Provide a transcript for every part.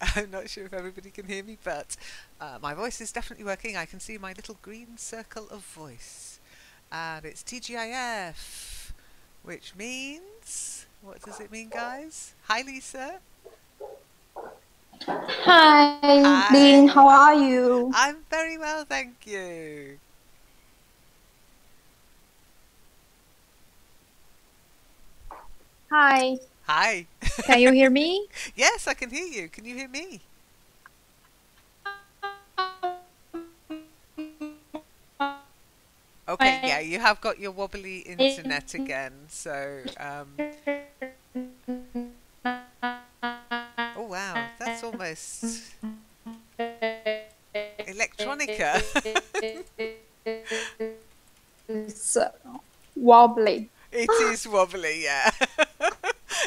I'm not sure if everybody can hear me, but my voice is definitely working. I can see my little green circle of voice. And it's TGIF, which means, what does it mean, guys? Hi, Lisa. Hi, Lynn, Hi. how are you? I'm very well, thank you. Hi, Hi. can you hear me? Yes, I can hear you. Can you hear me? Okay, yeah, you have got your wobbly internet again. So, oh wow, that's almost electronica. It's wobbly. It is wobbly, yeah.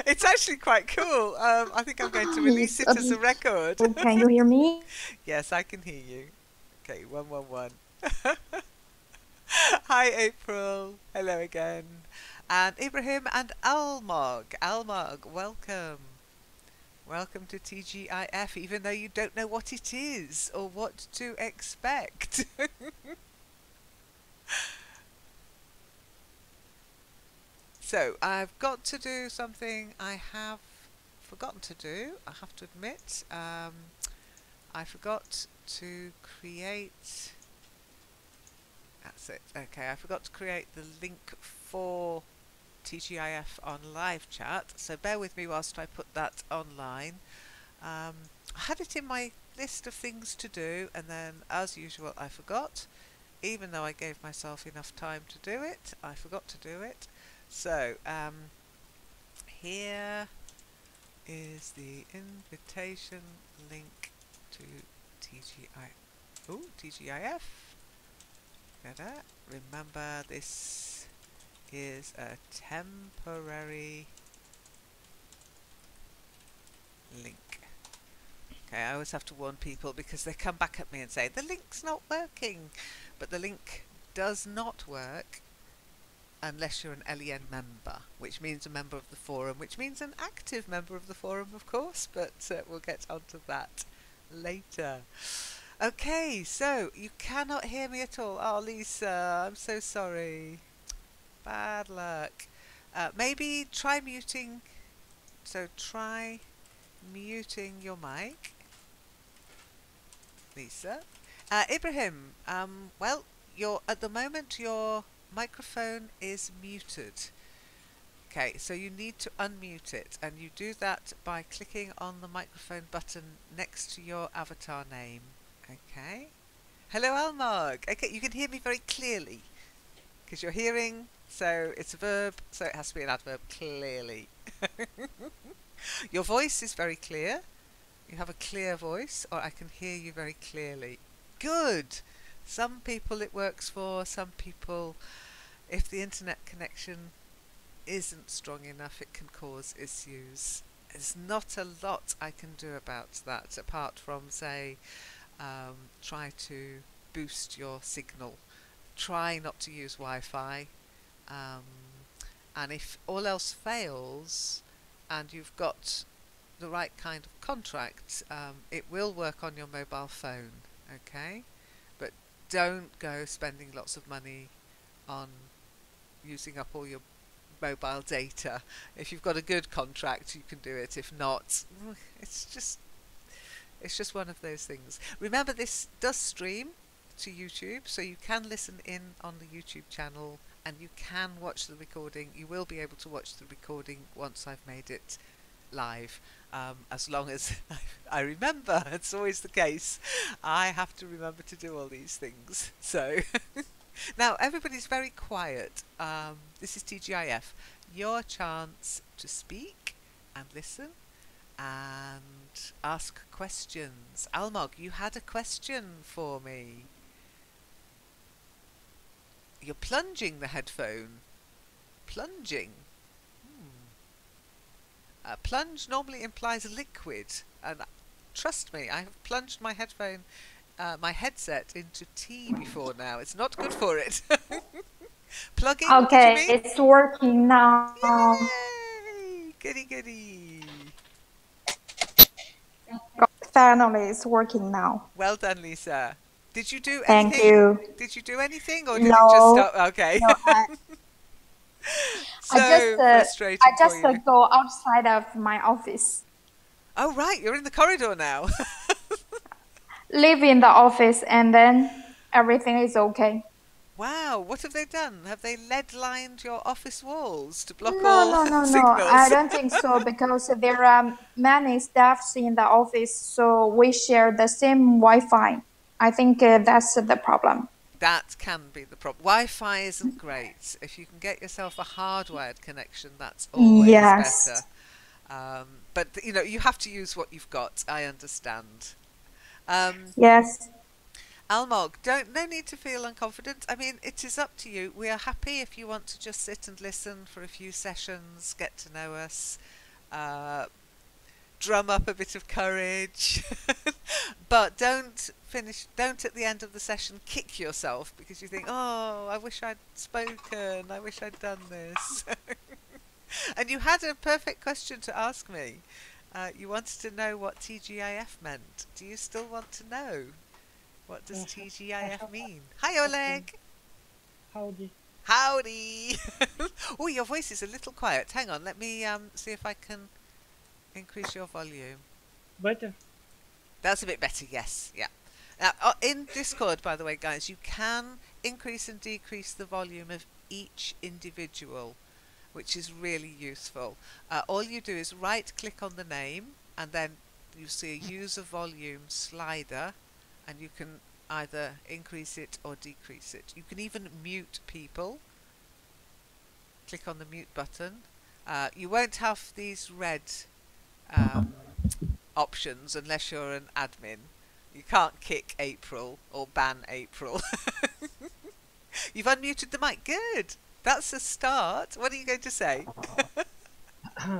It's actually quite cool. I think I'm going to release It's it a as a bit. record. Can you hear me? Yes, I can hear you. Okay, 111. Hi, April. Hello again. And Ibrahim and Almog. Almog, welcome. Welcome to TGIF, even though you don't know what it is or what to expect. So, I've got to do something I have forgotten to do, I have to admit. I forgot to create. That's it. Okay, I forgot to create the link for TGIF on live chat, so bear with me whilst I put that online. I had it in my list of things to do, and then, as usual, I forgot. Even though I gave myself enough time to do it, I forgot to do it. So, here is the invitation link to TGI. Oh, TGIF. Da-da. Remember, this is a temporary link. Okay, I always have to warn people because they come back at me and say, the link's not working. But the link does not work unless you're an LEN member, which means a member of the forum, which means an active member of the forum, of course, but we'll get onto that later. Okay, so you cannot hear me at all. Oh, Lisa, I'm so sorry. Bad luck. Maybe try muting. So try muting your mic, Lisa. Ibrahim, well, at the moment your microphone is muted. Okay, so you need to unmute it, and you do that by clicking on the microphone button next to your avatar name. Okay. Hello, Almog. Okay, you can hear me very clearly because you're hearing, so it's a verb, so it has to be an adverb clearly. Your voice is very clear. You have a clear voice, or I can hear you very clearly. Good. Some people it works for, some people, if the internet connection isn't strong enough, it can cause issues. There's not a lot I can do about that apart from, say, try to boost your signal. Try not to use Wi-Fi. Um, and if all else fails and you've got the right kind of contract, it will work on your mobile phone, okay? But don't go spending lots of money on using up all your mobile data. If you've got a good contract, you can do it. If not, it's just one of those things. Remember, this does stream to YouTube, so you can listen in on the YouTube channel and you can watch the recording. You will be able to watch the recording once I've made it live, as long as I remember. It's always the case. I have to remember to do all these things. So now everybody's very quiet. This is TGIF. Your chance to speak and listen and ask questions. Almog, you had a question for me. You're plunging the headphone. Plunging. Plunge normally implies liquid, and trust me, I have plunged my my headset into tea before now. It's not good for it. Plugging, did you Okay, mean? it's working now. Yay! Goody goody. finally it's working now. Well done, Lisa. Did you do Thank anything? you. Did you do anything, or did it just No, stop? Okay. no, I just So frustrating for you. go outside of my office, Oh, right, you're in the corridor now. live in the office, and then everything is okay. Wow, what have they done? Have they lead lined your office walls to block No, all no, no, no. I signals? don't think so because there are many staffs in the office, so we share the same Wi-Fi. I think that's the problem. That can be the problem. Wi-Fi isn't great. If you can get yourself a hardwired connection, that's always better. Yes, But you have to use what you've got. I understand. Um, yes, Almog, no need to feel unconfident. I mean, it is up to you. We are happy if you want to just sit and listen for a few sessions, get to know us, uh, drum up a bit of courage. But don't at the end of the session kick yourself because you think, oh, I wish I'd spoken, I wish I'd done this. And you had a perfect question to ask me. You wanted to know what TGIF meant. Do you still want to know? What does I have TGIF mean? a Hi, question. Oleg. Howdy. Howdy. Oh, your voice is a little quiet. Hang on, let me see if I can increase your volume. Better? That's a bit better, yes. Yeah. Now, in Discord, by the way, guys, you can increase and decrease the volume of each individual, which is really useful. All you do is right-click on the name, and then you see a user volume slider, and you can either increase it or decrease it. You can even mute people. Click on the mute button. You won't have these red um, options unless you're an admin. You can't kick April or ban April. You've unmuted the mic. Good. That's a start. What are you going to say?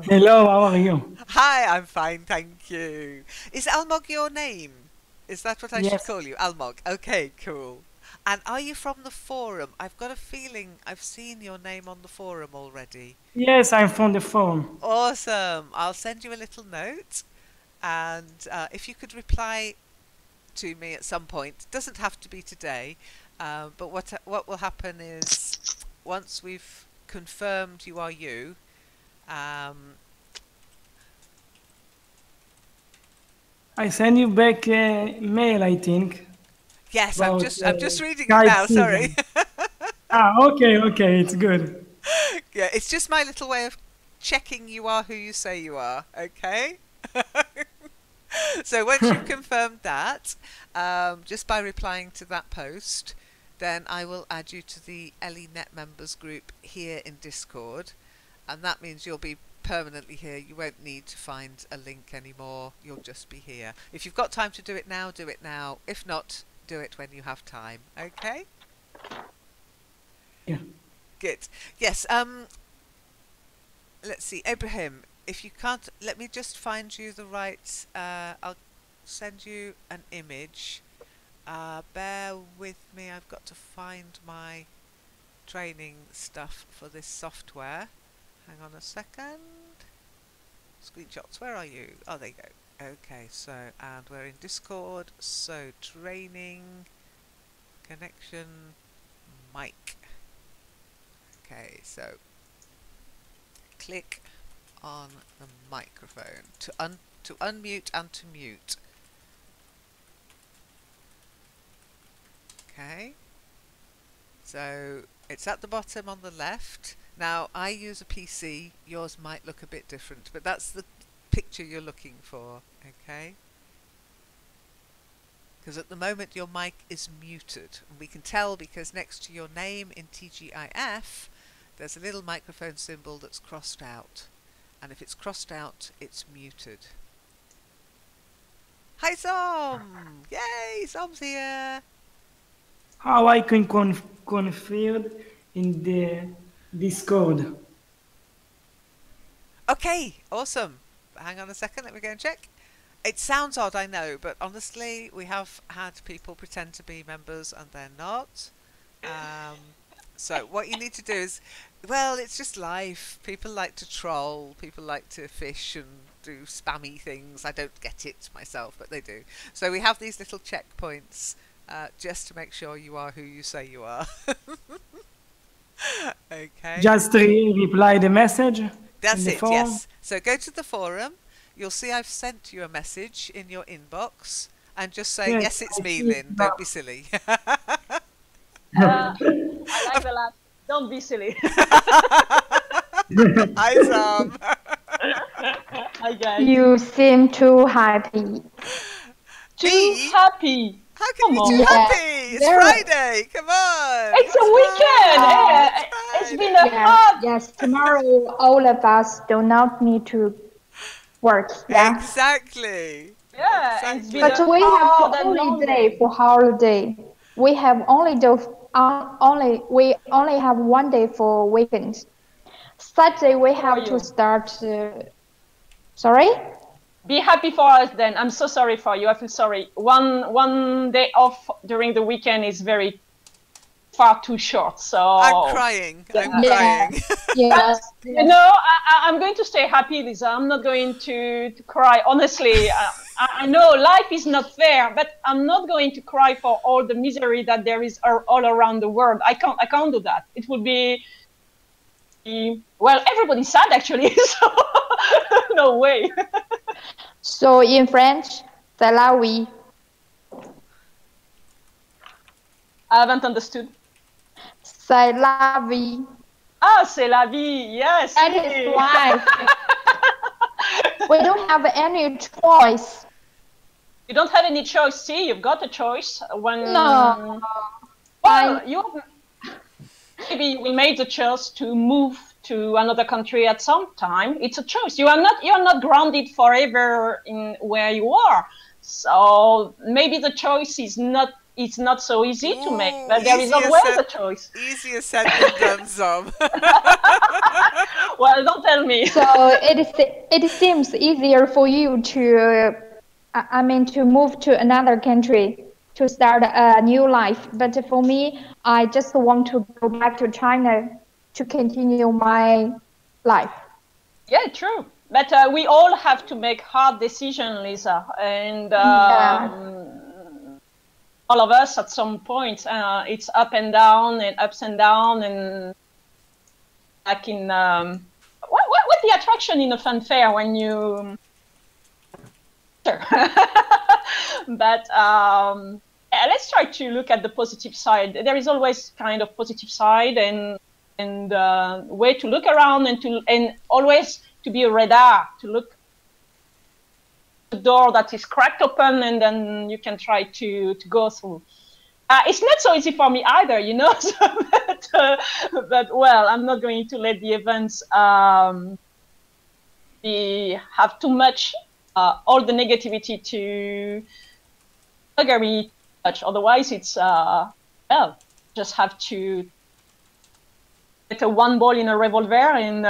Hello, how are you? Hi, I'm fine, thank you. Is Almog your name? Is that what I should Yes, call you? Almog. Okay, cool. And are you from the forum? I've got a feeling I've seen your name on the forum already. yes, I'm from the phone. Awesome. I'll send you a little note. And if you could reply to me at some point, doesn't have to be today, but what will happen is once we've confirmed you are you, um, I send you back mail, I think, yes, I'm about just reading it Skype now. Sorry. season. Okay, it's good. Yeah, it's just my little way of checking you are who you say you are. Okay. So once you've confirmed that, just by replying to that post, then I will add you to the EllieNet members group here in Discord, and that means you'll be permanently here. You won't need to find a link anymore. You'll just be here. If you've got time to do it now, do it now. If not, do it when you have time. Okay? Yeah. Good. Yes. Let's see, Ibrahim. If you can't, let me just find you the right. I'll send you an image. Bear with me. I've got to find my training stuff for this software. Hang on a second. Screenshots. Where are you? Oh, there you go. Okay. So, and we're in Discord. So, training, connection, mic. Okay. So, click on the microphone to unmute and to mute. Okay, so it's at the bottom on the left. Now I use a PC, yours might look a bit different, but that's the picture you're looking for. Okay, because at the moment your mic is muted, and we can tell because next to your name in TGIF there's a little microphone symbol that's crossed out. And if it's crossed out, it's muted. Hi, Som! Yay, Som's here! How I can confirm in the Discord? Okay, awesome. Hang on a second, let me go and check. It sounds odd, I know, but honestly, we have had people pretend to be members and they're not. So what you need to do is, well, it's just life. People like to troll, people like to fish and do spammy things. I don't get it myself, but they do. So we have these little checkpoints just to make sure you are who you say you are. Okay. Just reply the message That's in the it, form. yes. So go to the forum. You'll see I've sent you a message in your inbox and just say, yes, it's I me, see Lynn. it Don't now. be silly. I like the last. Don't be silly. Hi, Sam. Hi guys. You seem too happy. Too Me? happy. How can Come you on. be Yeah, happy? It's very. Friday. Come on. It's a weekend. It's been a Yes, hard. yes. Tomorrow, all of us do not need to work. Yeah, Exactly. Yeah, and it's been but a we have hard and only long day day. for holiday. We have we only have one day for weekend. Saturday we For have to you. start. Sorry. Be happy for us then. I'm so sorry for you. I feel sorry. One day off during the weekend is very far too short. So I'm crying. I'm Yeah. crying. Yes. you know, I'm going to stay happy, Lisa. I'm not going to cry. Honestly, I know life is not fair, but I'm not going to cry for all the misery that there is all around the world. I can't do that. It would be, well, everybody's sad actually. So no way. So in French, c'est la vie. I haven't understood. C'est la vie. Ah, c'est la vie. Yes. That is life. We don't have any choice. You don't have any choice. See, you've got a choice when. No. Well, maybe we made the choice to move to another country at some time. It's a choice. You're not grounded forever in where you are. So maybe the choice is not. It's not so easy to make, but there is always a choice. Easier said than done, Sam. Well, don't tell me. So it seems easier for you to, to move to another country to start a new life. But for me, I just want to go back to China to continue my life. Yeah, true. But we all have to make hard decisions, Lisa, and all of us at some point, it's up and down and ups and down, and like in what's the attraction in a fun fair when you? Sure. But yeah, let's try to look at the positive side. There is always kind of positive side and way to look around and always to be a radar to look the door that is cracked open and then you can try to go through. It's not so easy for me either, you know. But well, I'm not going to let the events have too much all the negativity to bugger me too much. Otherwise, it's well, just have to get a one ball in a revolver and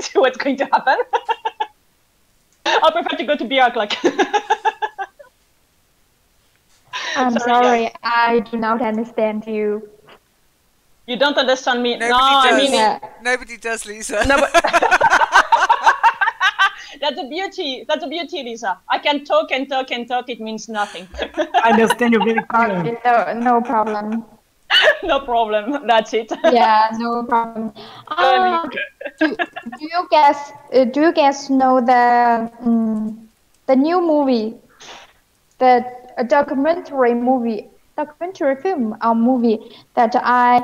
see what's going to happen. I prefer to go to beer o'clock. I'm sorry, I do not understand you. You don't understand me. Nobody No, does. I mean Nobody does, Lisa. no, but that's the beauty. That's the beauty, Lisa. I can talk and talk and talk. It means nothing. I understand you very clearly. No problem. No problem. That's it. Yeah, no problem. Do you guys know the new movie, the documentary film or movie that I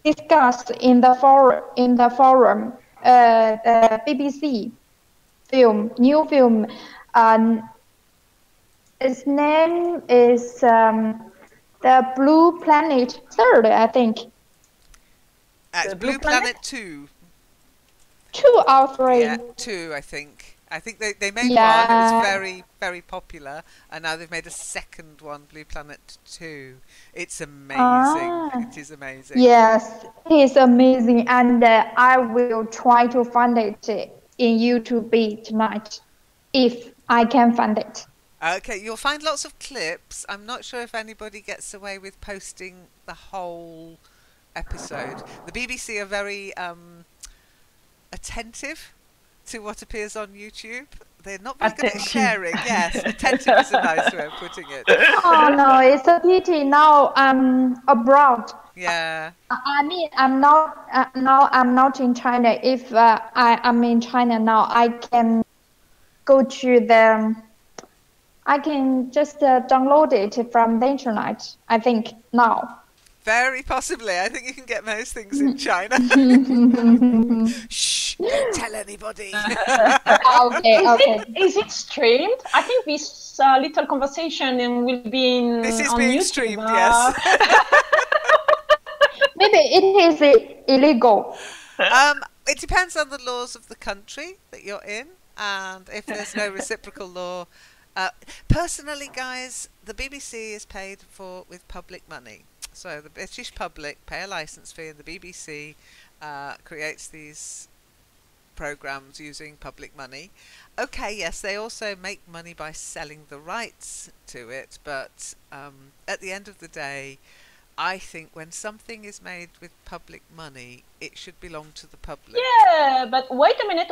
discussed in the forum, the BBC new film. Its name is the Blue Planet Third, I think. It's The Blue Blue Planet Planet? 2. 2 or 3. Yeah, 2, I think. I think they made one. It Yeah. was very, very popular. And now they've made a second one, Blue Planet 2. It's amazing. It is amazing. Yes, it is amazing, and I will try to find it in YouTube tonight, if I can find it. Okay, you'll find lots of clips. I'm not sure if anybody gets away with posting the whole episode. The BBC are very attentive to what appears on YouTube. They're not very good at Attentive. sharing. Yes, attentive is a nice way of putting it. Oh no, it's a pity. Now I'm abroad. Yeah. I mean, I'm not in China. If I am in China now, I can go to the. I can just download it from the internet. I think now. Very possibly. I think you can get most things in China. Shh! Don't tell anybody. Okay. Is it streamed? I think this little conversation will be This is on being YouTube. streamed, yes. Maybe it is illegal. It depends on the laws of the country that you're in, and if there's no reciprocal law. Personally, guys, the BBC is paid for with public money. So the British public pay a licence fee, and the BBC creates these programmes using public money. Okay, yes, they also make money by selling the rights to it, but at the end of the day, I think when something is made with public money, it should belong to the public. Yeah, but wait a minute.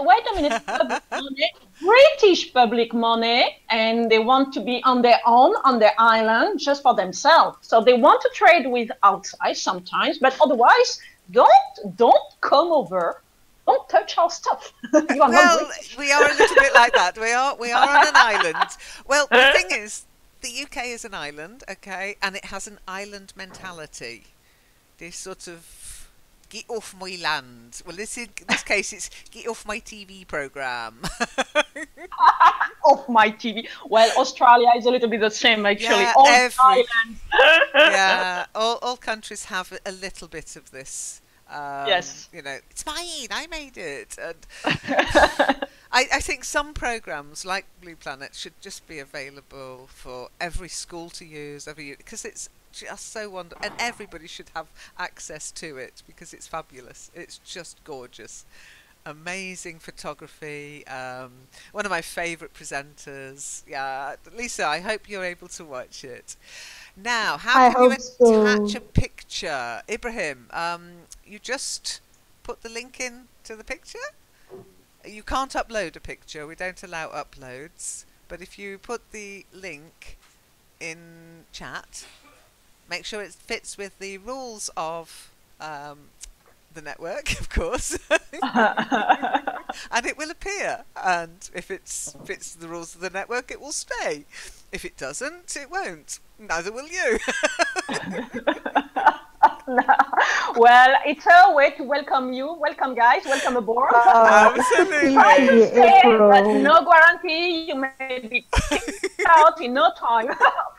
Public money, British public money, and they want to be on their own, on their island, just for themselves. So they want to trade with outside sometimes, but otherwise, don't come over. Don't touch our stuff. You are not Well, British. we are a little bit like that. We are on an island. Well, the thing is, the UK is an island, okay, and it has an island mentality. This sort of get off my land. Well, in this case, it's get off my TV programme. Off my TV. Well, Australia is a little bit the same, actually. Yeah, All every- islands. Yeah, all countries have a little bit of this. Yes. You know, it's mine, I made it. And I think some programs like Blue Planet should just be available for every school to use, because it's just so wonderful, and everybody should have access to it because it's fabulous. It's just gorgeous. Amazing photography. One of my favourite presenters. Yeah, Lisa, I hope you're able to watch it. Now, how I can you hope so. attach a picture? Ibrahim, you just put the link in to the picture? You can't upload a picture. We don't allow uploads. But if you put the link in chat, make sure it fits with the rules of the network, of course. And it will appear. And if it fits the rules of the network, it will stay. If it doesn't, it won't. Neither will you. Well, it's a way to welcome you. Welcome, guys. Welcome aboard. Absolutely. Say that no guarantee you may be kicked out in no time.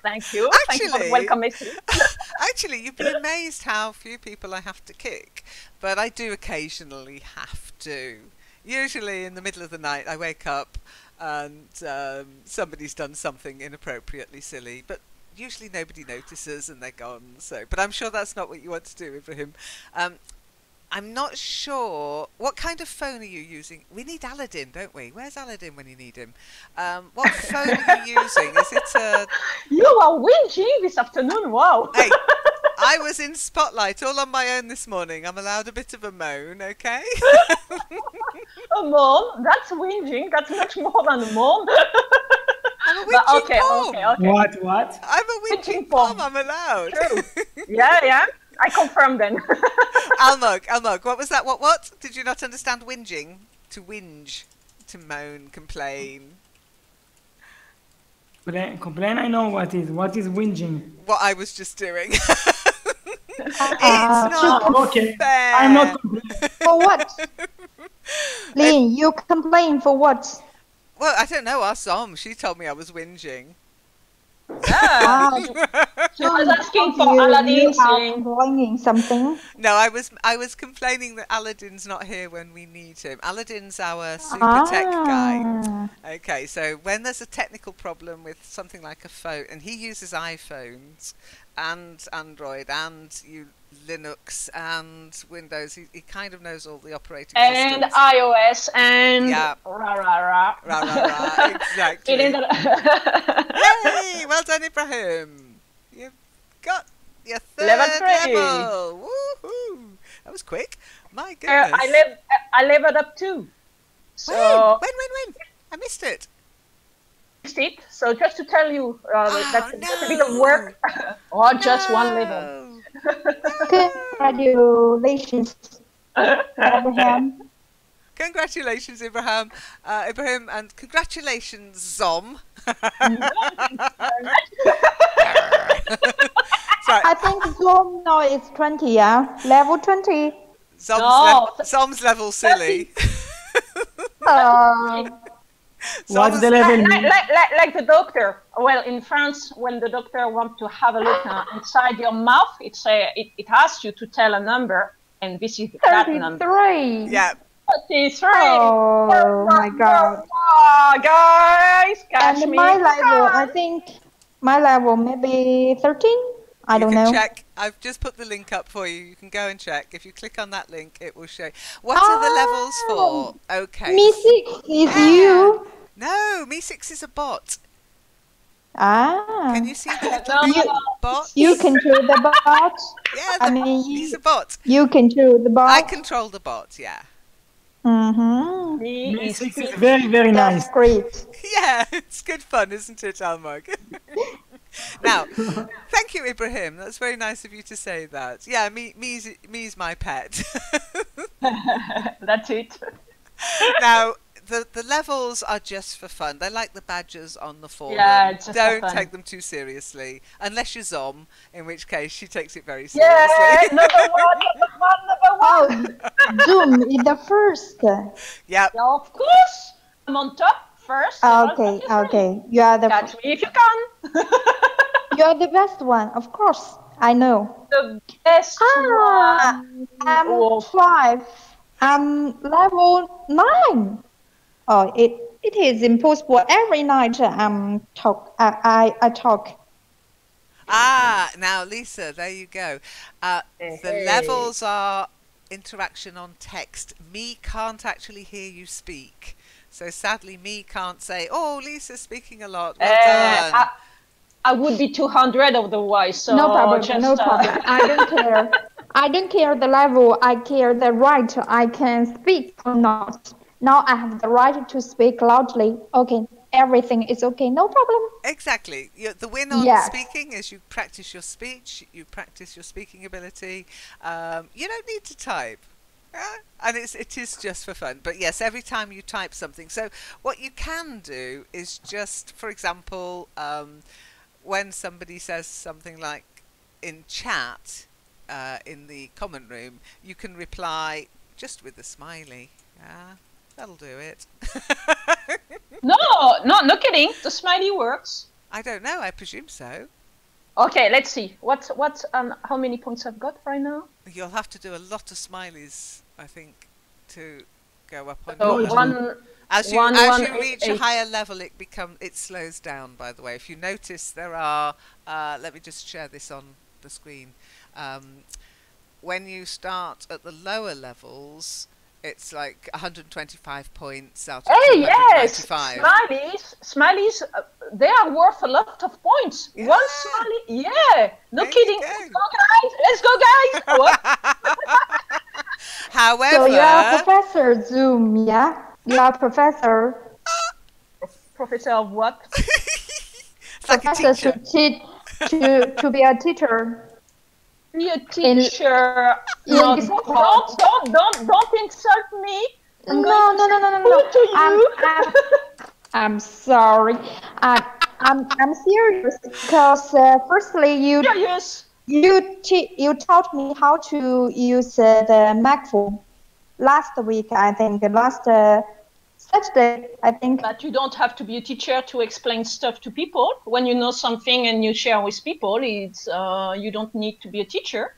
Thank you. Thank you for the Actually- welcome message. Actually, you'd be amazed how few people I have to kick. But I do occasionally have to. Usually in the middle of the night, I wake up and somebody's done something inappropriately silly. But usually nobody notices and they're gone. So, but I'm sure that's not what you want to do, Ibrahim. I'm not sure. What kind of phone are you using? We need Aladdin, don't we? Where's Aladdin when you need him? What phone are you using? Is it a... You are whinging this afternoon. Wow. Hey, I was in Spotlight all on my own this morning. I'm allowed a bit of a moan, okay? A moan. That's whinging. That's much more than a moan. I'm a But whinging okay. Pom. What? I'm a whinging Whinging Pom. Pom. I'm allowed. True. Yeah. I confirm then. Almug, what was that? What? Did you not understand whinging? To whinge, to moan, complain. Complain, I know what is. What is whinging? What I was just doing. It's not Okay. fair. I'm not complaining. For what? Lin, you complain for what? Well, I don't know. Ask Som. She told me I was whinging. Ah, She was asking for you Aladdin are saying, complaining something. No, I was complaining that Aladdin's not here when we need him. Aladdin's our super tech guy. Ah. Okay, so when there's a technical problem with something like a phone, and he uses iPhones and Android and Linux and Windows, he kind of knows all the operating and systems. iOS and Yeah. rah rah rah. Rah, rah, rah, exactly. It ended- Yay! Well done, Ibrahim. You've got your third Level 3. level. Woohoo! That was quick. My goodness. I leveled up too. So When? I missed it. it. So just to tell you that's a bit of no. work, or just one level. No. Congratulations, Abraham. Congratulations, Ibrahim. Ibrahim, and congratulations, Zom. Sorry, I think Zoom now is 20, yeah? Level 20. Zom's level silly. What's the level? Like the doctor. Well, in France, when the doctor wants to have a look inside your mouth, it asks you to tell a number, and this is that number. 33. Yeah. 33. Oh my God. Guys, catch And me. my level, I think my level maybe 13. I don't You can know. check. I've just put the link up for you. You can go and check. If you click on that link, it will show. What are the levels for? Okay. Me 6 is Yeah. you. No, Me 6 is a bot. Ah. Can you see the little bot? You control the bot. Yeah, I mean, he's a bot. you control the bot. I control the bot, yeah. Mm-hmm. Me 6 is very, very nice. That's great. Yeah, it's good fun, isn't it, Almog? Now, thank you, Ibrahim. That's very nice of you to say that. Yeah, me's my pet. That's it. Now, the levels are just for fun. They're like the badges on the forum. Yeah, it's just for Don't fun. take them too seriously, unless you're Zom, in which case she takes it very seriously. Yeah, number one. Oh, Zoom is the first. Yep. Yeah, of course. I'm on top first. Okay. You are the Catch me if you can. you are the best one, of course. I know. The best one. I'm Oh. 5. I'm level 9. Oh, it is impossible. Every night I talk. Ah, now Lisa, there you go. The levels are interaction on text. Me can't actually hear you speak. So sadly, me can't say, oh, Lisa's speaking a lot. Well done. I would be 200 otherwise. So No problem. just, No problem. I don't care. I don't care the level. I care the right. I can speak or not. Now I have the right to speak loudly. Okay. Everything is okay. No problem. Exactly. The win on Yes. speaking is you practice your speech, you practice your speaking ability. You don't need to type. And it is just for fun. But yes, every time you type something. So what you can do is just, for example, when somebody says something like in chat, in the comment room, you can reply just with a smiley. Yeah, that'll do it. No kidding. The smiley works. I don't know. I presume so. Okay, let's see. What how many points I've got right now? You'll have to do a lot of smileys, I think, to go up on So your one. As you reach a 8. higher level, it slows down. By the way, if you notice, there are. Let me just share this on the screen. When you start at the lower levels, it's like 125 points out of Hey, yes, 295. smileys, they are worth a lot of points. Yeah. One smiley, yeah, no There kidding. you go. Let's go, guys. What? However, So you are Professor Zoom, yeah? You are Professor. Professor of what? it's like a Professor teacher. to be a teacher. Be a teacher. in No, this don't insult me. I'm going No. to you. I'm sorry. I'm serious because firstly you taught me how to use the microphone last week. I think last Saturday. I think. But you don't have to be a teacher to explain stuff to people. When you know something and you share with people, it's you don't need to be a teacher.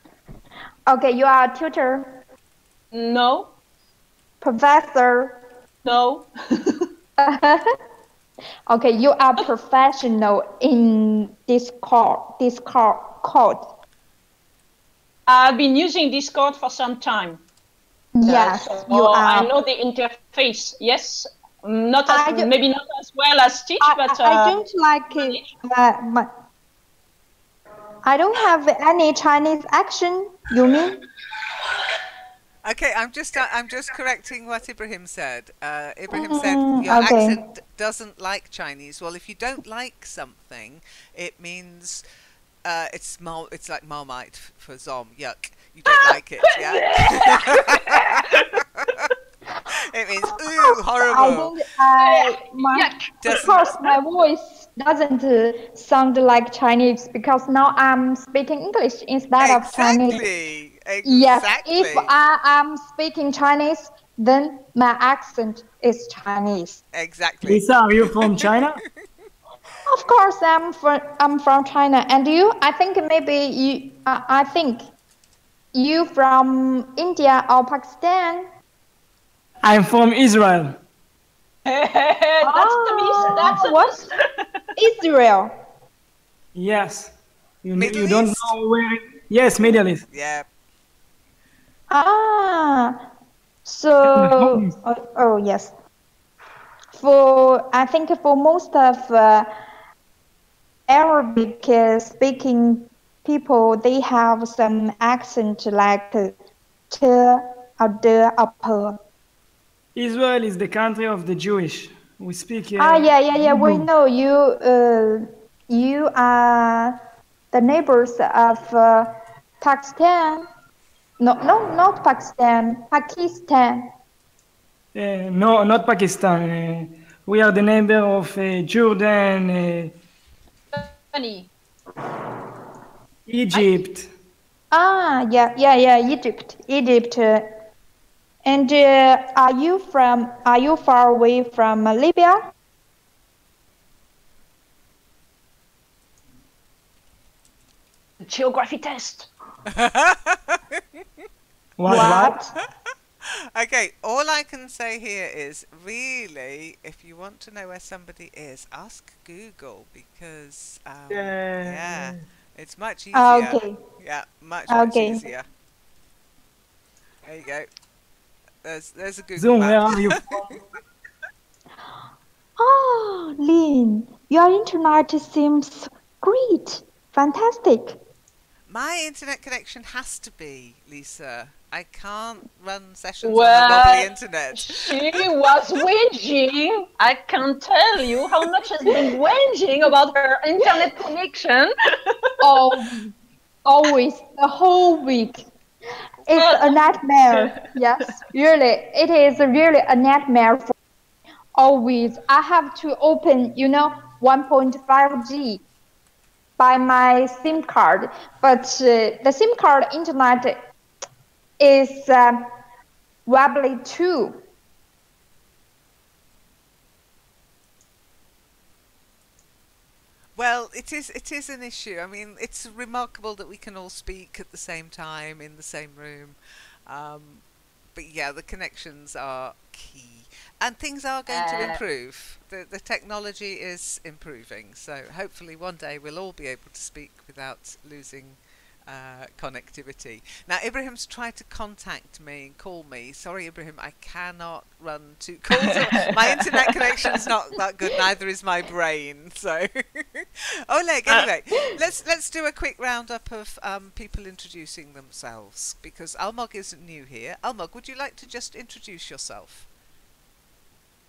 Okay, you are a tutor, No, professor. no. Okay, you are professional in Discord. I've been using Discord for some time. Yes, So you are. I know the interface. Yes, maybe not as well as Teach, but I don't like it. I don't have any Chinese accent. You mean? Okay, I'm just correcting what Ibrahim said. Ibrahim said your Okay. accent doesn't like Chinese. Well, if you don't like something, it means it's like Marmite for Zom. Yuck. You don't like it, yeah? It means ooh, I horrible. think of Doesn't course my voice doesn't sound like Chinese because now I'm speaking English instead of Chinese. exactly. Yes, if Exactly. I am speaking Chinese, then my accent is Chinese. Exactly. Lisa, are you from China? Of course, I'm from China, and you? I think maybe you. I think you from India or Pakistan. I'm from Israel. That's the miss. That's a What? miss. Israel. Yes. Middle You don't East? know where Yes, Middle East. Yeah. Ah, Home so is- oh yes. I think for most of Arabic speaking people, they have some accent like t or the or p. Israel is the country of the Jewish. We speak Yeah. We Hebrew. know you. You are the neighbors of Pakistan. No, not Pakistan. Pakistan. No, not Pakistan. We are the neighbor of Jordan, Funny, right? Egypt. Yeah. Egypt. And Are you far away from Libya? Geography test. What? Okay, all I can say here is really, if you want to know where somebody is, ask Google because, yeah, it's much easier. Okay. Yeah, much Okay. easier. There you go. There's a Google Zoom, where map. are you from? Oh, Lynn, your internet seems great. Fantastic. My internet connection has to be, Lisa. I can't run sessions on a wobbly Well, internet. she was whinging. I can tell you how much has been whinging about her internet connection. Always, always, the whole week. It's a nightmare. Yes, really, it is really a nightmare for always. I have to open, 1.5G by my SIM card, but the SIM card internet is wobbly too. Well, it is an issue. I mean, it's remarkable that we can all speak at the same time in the same room. Um, but yeah, the connections are key. And things are going to improve. The technology is improving. So hopefully one day we'll all be able to speak without losing connectivity. Now, Ibrahim's tried to contact me and call me. Sorry, Ibrahim, I cannot run two calls. My internet connection's not that good. Neither is my brain. So, Oleg. Anyway, let's do a quick roundup of people introducing themselves because Almog isn't new here. Almog, would you like to just introduce yourself?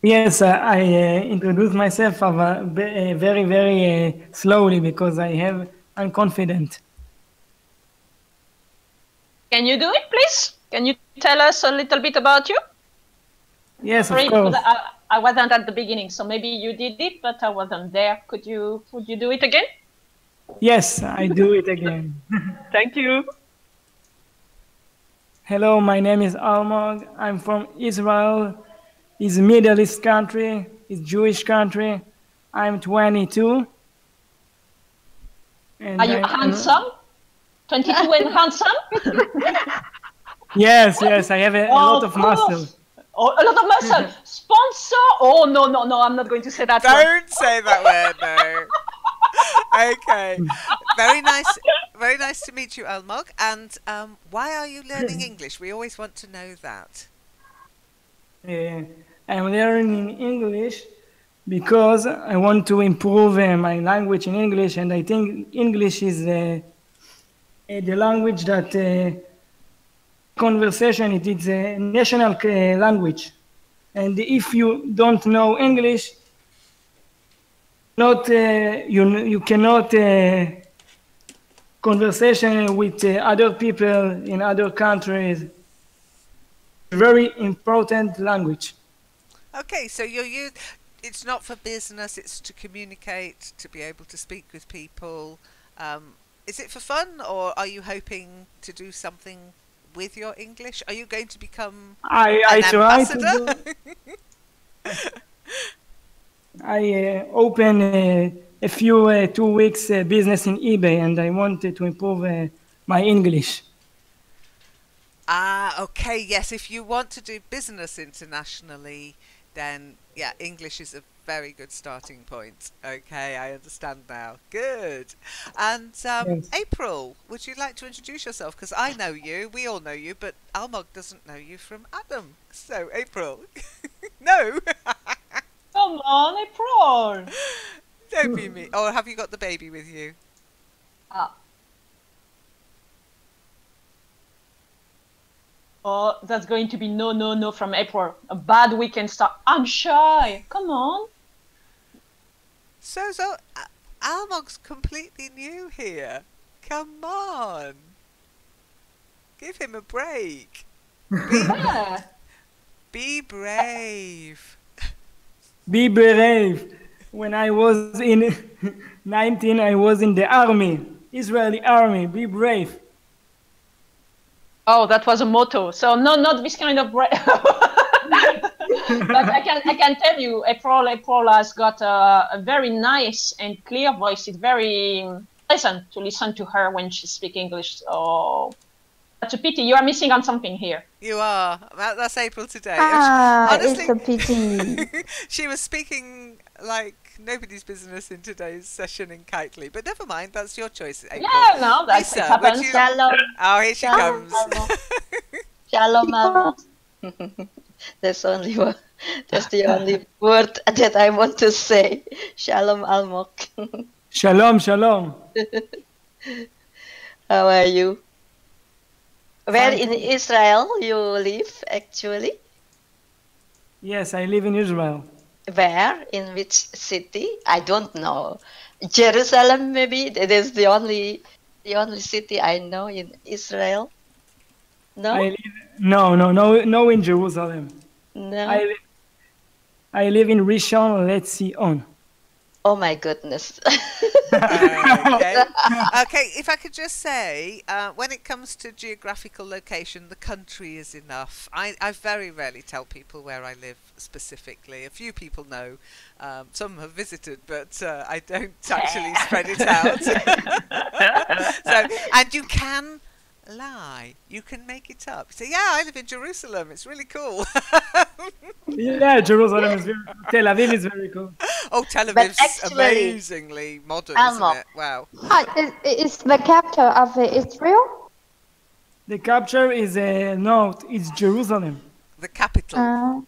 Yes, I introduce myself very, very slowly because I'm confident. Can you do it, please? Can you tell us a little bit about you? Yes, Sorry, of course. because I wasn't at the beginning, so maybe you did it, but I wasn't there. Would you do it again? Yes, I do it again. Thank you. Hello, my name is Almog. I'm from Israel. It's a Middle East country. It's Jewish country. I'm 22. And Are you handsome? 22 and handsome? Yes, I have a lot of muscle. Oh, a lot of muscle. Sponsor? Oh, no, I'm not going to say that word. Don't say that word, no. Okay. Very nice to meet you, Almog. And why are you learning English? We always want to know that. I'm learning English because I want to improve my language in English, and I think English is the language that conversation. It is a national language, and if you don't know English, not you cannot conversation with other people in other countries. Very important language. Okay, so it's not for business, it's to communicate, to be able to speak with people. Is it for fun, or are you hoping to do something with your English? Are you going to become I an try to ambassador? do. I open a few 2 weeks business in eBay, and I wanted to improve my English. Ah, okay, yes. If you want to do business internationally, then yeah, English is a very good starting point. Okay, I understand now. Good. And Yes. April, would you like to introduce yourself? Because I know you, we all know you, but Almog doesn't know you from Adam. So, April, no, Come on, April. don't be me. Or have you got the baby with you? Ah. Oh, that's going to be no, no, no from April. A bad weekend start. I'm shy. Come on. So, Almog's completely new here. Come on. Give him a break. Yeah. Be brave. Be brave. When I was in 19, I was in the army, Israeli army. Be brave. Oh, that was a motto. So no, not this kind of. But I can tell you, April has got a very nice and clear voice. It's very pleasant to listen to her when she speaks English. So that's a pity. You are missing on something here. You are. That's April today. It's a pity. She was speaking like nobody's business in today's session in Kitely. But never mind, that's your choice, April. Yeah, no, that's Lisa, it happens. would you... Shalom, Oh, here she Shalom, comes. Shalom, Alma. That's only one. That's the only word that I want to say. Shalom, Almok. Shalom, shalom. How are you? Where Fine, in thank you. Israel you live, actually? Yes, I live in Israel. Where? In which city? I don't know. Jerusalem, maybe? That is the only city I know in Israel. No? I live, no in Jerusalem. No? I live in Rishon LeZion. Oh my goodness. Okay. Okay, if I could just say, when it comes to geographical location, the country is enough. I very rarely tell people where I live specifically. A few people know. Some have visited, but I don't actually spread it out. So, and you can lie. You can make it up. So yeah, I live in Jerusalem. It's really cool. Yeah, Jerusalem is very cool. Tel Aviv is very cool. Oh, Tel Aviv's actually, amazingly modern, isn't Almo, it? Wow. Is the capital of Israel? The capital is it's Jerusalem. The capital.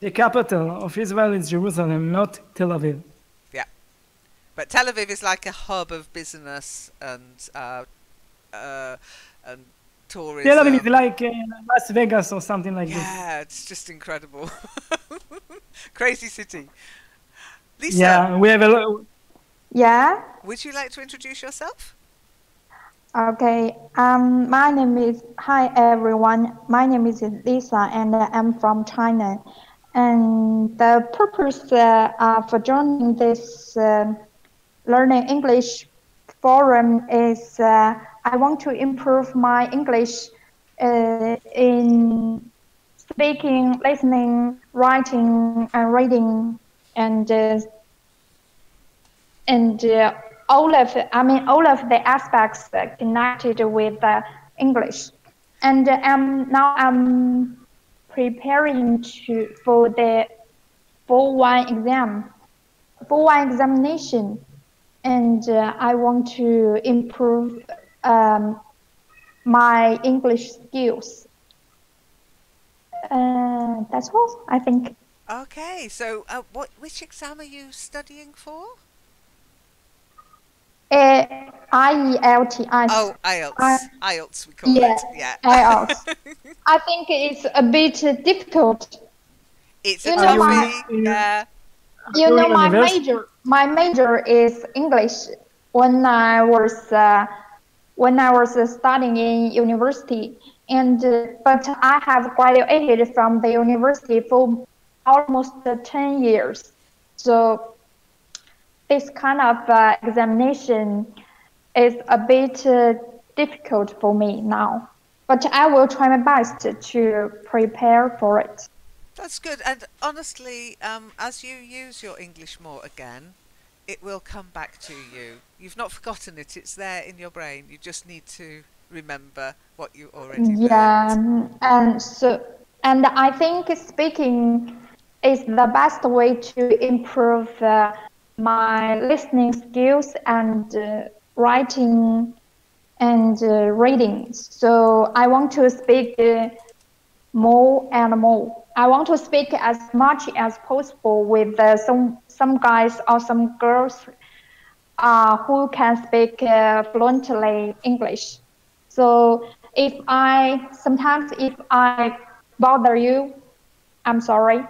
The capital of Israel is Jerusalem, not Tel Aviv. Yeah. But Tel Aviv is like a hub of business and tourism. Tel Aviv is like Las Vegas or something like this. Yeah, it's just incredible. Crazy city. Lisa, Yeah, we have a lot. Yeah. would you like to introduce yourself? Okay. My name is Hi everyone. My name is Lisa, and I'm from China. And the purpose for joining this learning English forum is I want to improve my English in speaking, listening, writing, and reading, and all of the aspects connected with English. And I'm preparing for the for one examination, and I want to improve my English skills. That's all, I think. Okay, so which exam are you studying for? IELTS. Oh, IELTS. I, IELTS, we call yeah, it. Yeah. IELTS. I think it's a bit difficult. It's a You know my toughie. Yeah. you Your know university? my major is English. When I was studying in university, and but I have graduated from the university for almost 10 years. So this kind of examination is a bit difficult for me now. But I will try my best to prepare for it. That's good. And honestly, as you use your English more again, it will come back to you. You've not forgotten it. It's there in your brain. You just need to remember what you already Yeah, learned. and I think speaking is the best way to improve my listening skills and writing and reading. So I want to speak more and more. I want to speak as much as possible with some guys or some girls who can speak fluently English. So if I bother you, I'm sorry.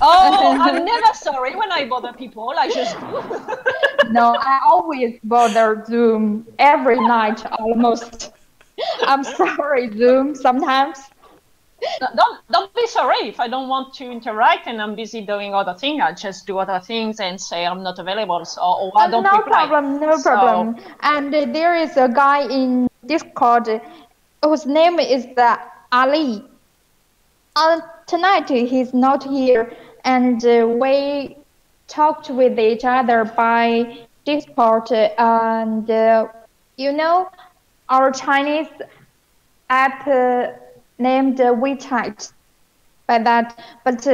Oh, I'm never sorry when I bother people. I just do. No, I always bother Zoom every night almost. I'm sorry, Zoom, sometimes. No, don't be sorry if I don't want to interact and I'm busy doing other things. I just do other things and say I'm not available, so, or I don't No reply. problem, no So problem. And there is a guy in Discord whose name is Ali. Tonight he's not here, and we talked with each other by Discord, and you know our Chinese app named WeChat. By that, but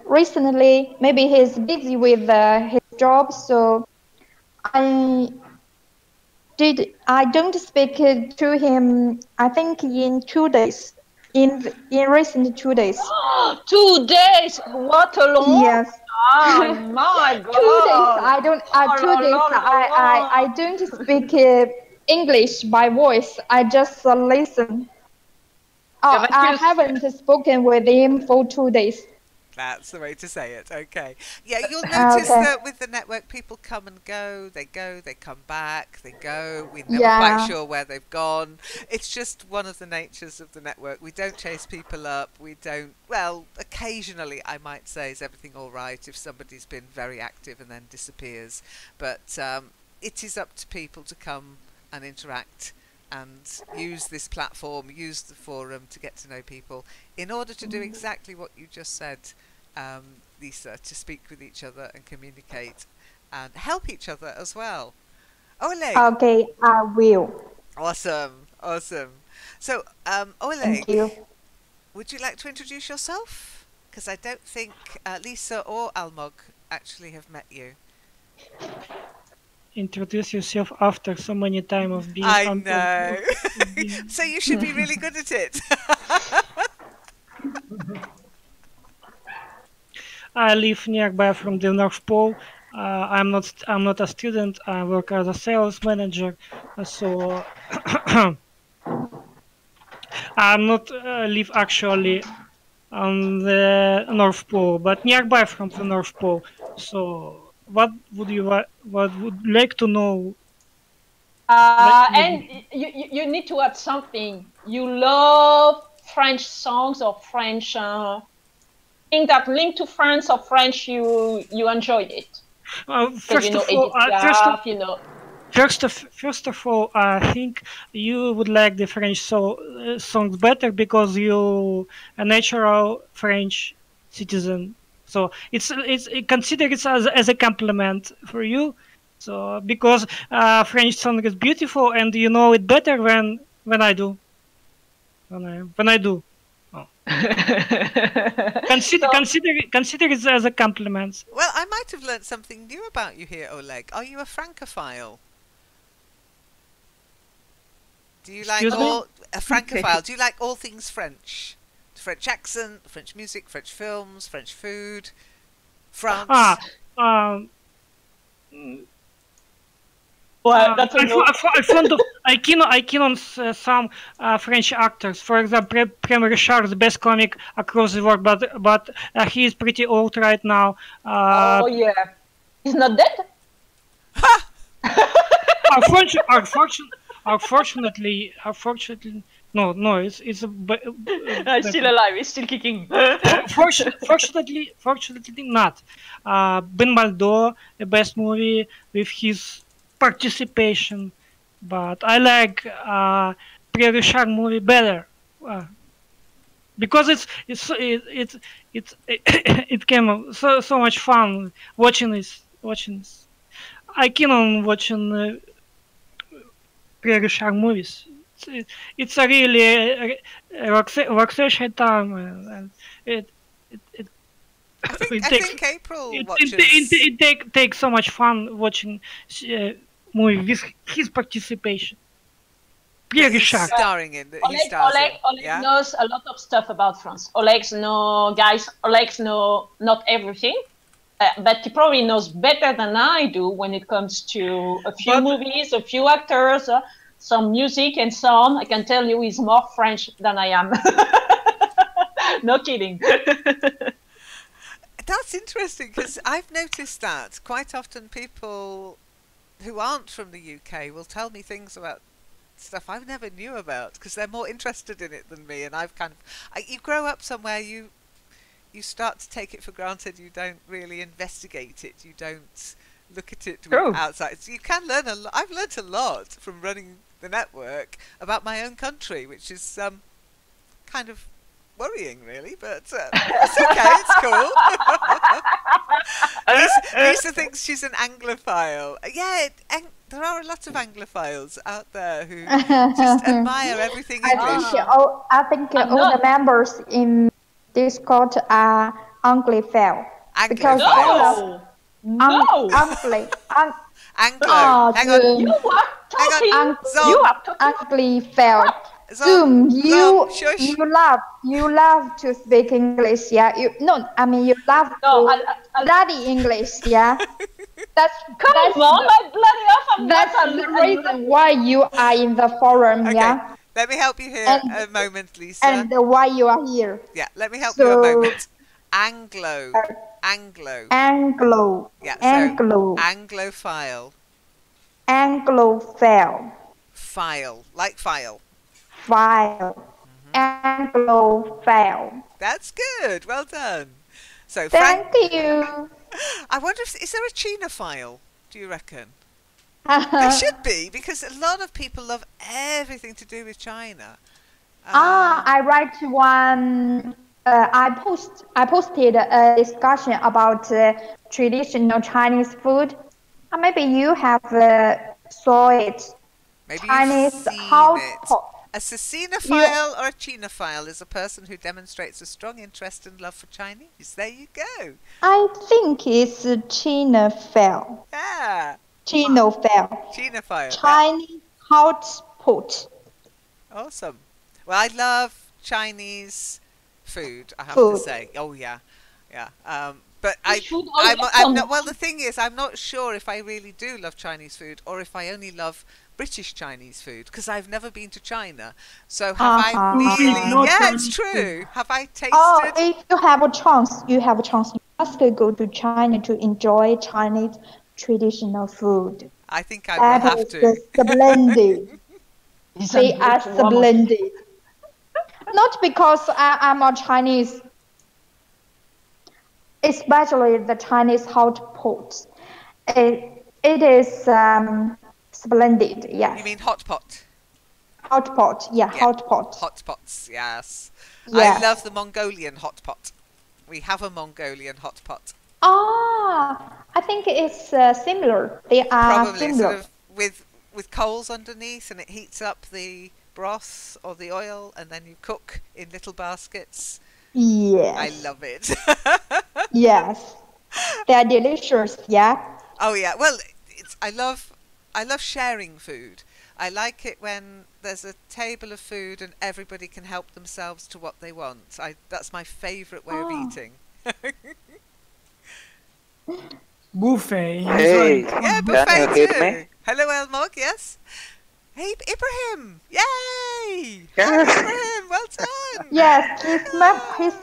recently maybe he's busy with his job, so I I don't speak to him. I think in 2 days, in recent 2 days. 2 days, what a long Yes. time! My 2 days. God! I don't. Oh, la, 2 days. la, la, I la. don't speak English by voice. I just listen. Yeah, Oh, but I you, haven't spoken with him for 2 days. That's the way to say it. Okay. Yeah, you'll notice Okay. that with the network, people come and go, they come back, they go. We're never quite Yeah. sure where they've gone. It's just one of the natures of the network. We don't chase people up. We don't, well, occasionally, I might say, is everything all right if somebody's been very active and then disappears. But it is up to people to come and interact and use this platform, use the forum to get to know people in order to do exactly what you just said, Lisa, to speak with each other and communicate and help each other as well. Oleg, Okay, I will. awesome, awesome. So, Thank Oleg, you. would you like to introduce yourself? Because I don't think Lisa or Almog actually have met you. Introduce yourself after so many time of being I on know. of being So you should be really good at it. I live nearby from the North Pole. I'm not a student. I work as a sales manager. So I'm not live actually on the North Pole, but nearby from the North Pole. So what would you like to know? and you need to add something. You love French songs or French thing that link to France or French. You enjoyed it because you First know of all, Edith Piaf. You know. First of all, I think you would like the French songs better because you a natural French citizen. So it's consider it as a compliment for you. So because French song is beautiful and you know it better when I do when I do. Oh. So Consider it as a compliment. Well, I might have learnt something new about you here, Oleg. Are you a Francophile? Do you like Excuse me. all a Francophile? Do you like all things French? The French accent, French music, French films, French food, Ah, France? um, Well, that's a no. I fond of I keen on some French actors. For example, Prem Richard, the best comic across the world, but he is pretty old right now. Oh yeah, he's not dead. Unfortunately, no, it's He's still alive. He's still kicking. fortunately not. Ben Baldo, the best movie with his participation, but I like Pierre Richard movie better because it came so much fun watching this. I keen on watching Pierre Richard movies. It's a really relaxation time, and it I it think April watches. it takes so much fun watching movie with his participation. Pierre He's Richard. starring in. That he stars Oleg in. Yeah. knows a lot of stuff about France. Oleg's know not everything, but he probably knows better than I do when it comes to a few movies, a few actors, some music and so on. I can tell you he's more French than I am. No kidding. That's interesting because I've noticed that quite often people who aren't from the UK will tell me things about stuff I never knew about because they're more interested in it than me, and I've you grow up somewhere, you start to take it for granted, you don't really investigate it, you don't look at it with outside. So you can learn a lot. I've learnt a lot from running the network about my own country, which is kind of worrying really, but it's okay, it's cool. Lisa thinks she's an Anglophile. Yeah, there are a lot of Anglophiles out there who just admire everything English. I think all the members in Discord are Anglophile. Because Anglophiles. No. Anglo. Hang on. You are talking. Zom. You are talking. Anglophile. Zom, Zoom, you love to speak English, yeah? You love to study English, yeah? That's the reason why you are in the forum, okay. yeah? Let me help you here a moment, Lisa. And why you are here. Yeah, let me help you a moment. Anglo. Yeah, so Anglophile. Anglophile. File, like file. Anglophile. That's good. Well done. So Thank you. I wonder if is there a Chinophile? Do you reckon? There should be, because a lot of people love everything to do with China. I write one. I posted a discussion about traditional Chinese food. Maybe you have saw it. Maybe Chinese you've seen hot it. pot. A Sicinophile or a Chinophile is a person who demonstrates a strong interest and love for Chinese. There you go. I think it's Chinophile. Yeah. Chinophile. Chinese hot pot. Awesome. Well, I love Chinese food, I have to say. Oh, yeah. Yeah. But I'm not, well, the thing is, I'm not sure if I really do love Chinese food or if I only love British Chinese food, because I've never been to China. So have I really? Yeah, it's true. Have I tasted? Oh, if you have a chance, you must go to China to enjoy Chinese traditional food. I think I will have to. Splendid. They are splendid. Not because I'm a Chinese, especially the Chinese hot pot. It is splendid, yes. You mean hot pot? Hot pot, yeah, hot pot. Hot pots, yes. Yes. I love the Mongolian hot pot. We have a Mongolian hot pot. I think it's similar. They are probably similar. sort of with coals underneath, and it heats up the broth or the oil, and then you cook in little baskets. Yes. I love it. Yes. They are delicious, yeah. Oh yeah. Well, I love sharing food. I like it when there's a table of food and everybody can help themselves to what they want. That's my favourite way of eating. Buffet. Hey, Yeah, can you buffet hear too. me? Hello, Elmog. Yes. Hey, Ibrahim! Yay! Hi, Yes. Ibrahim. Well done. Yes, his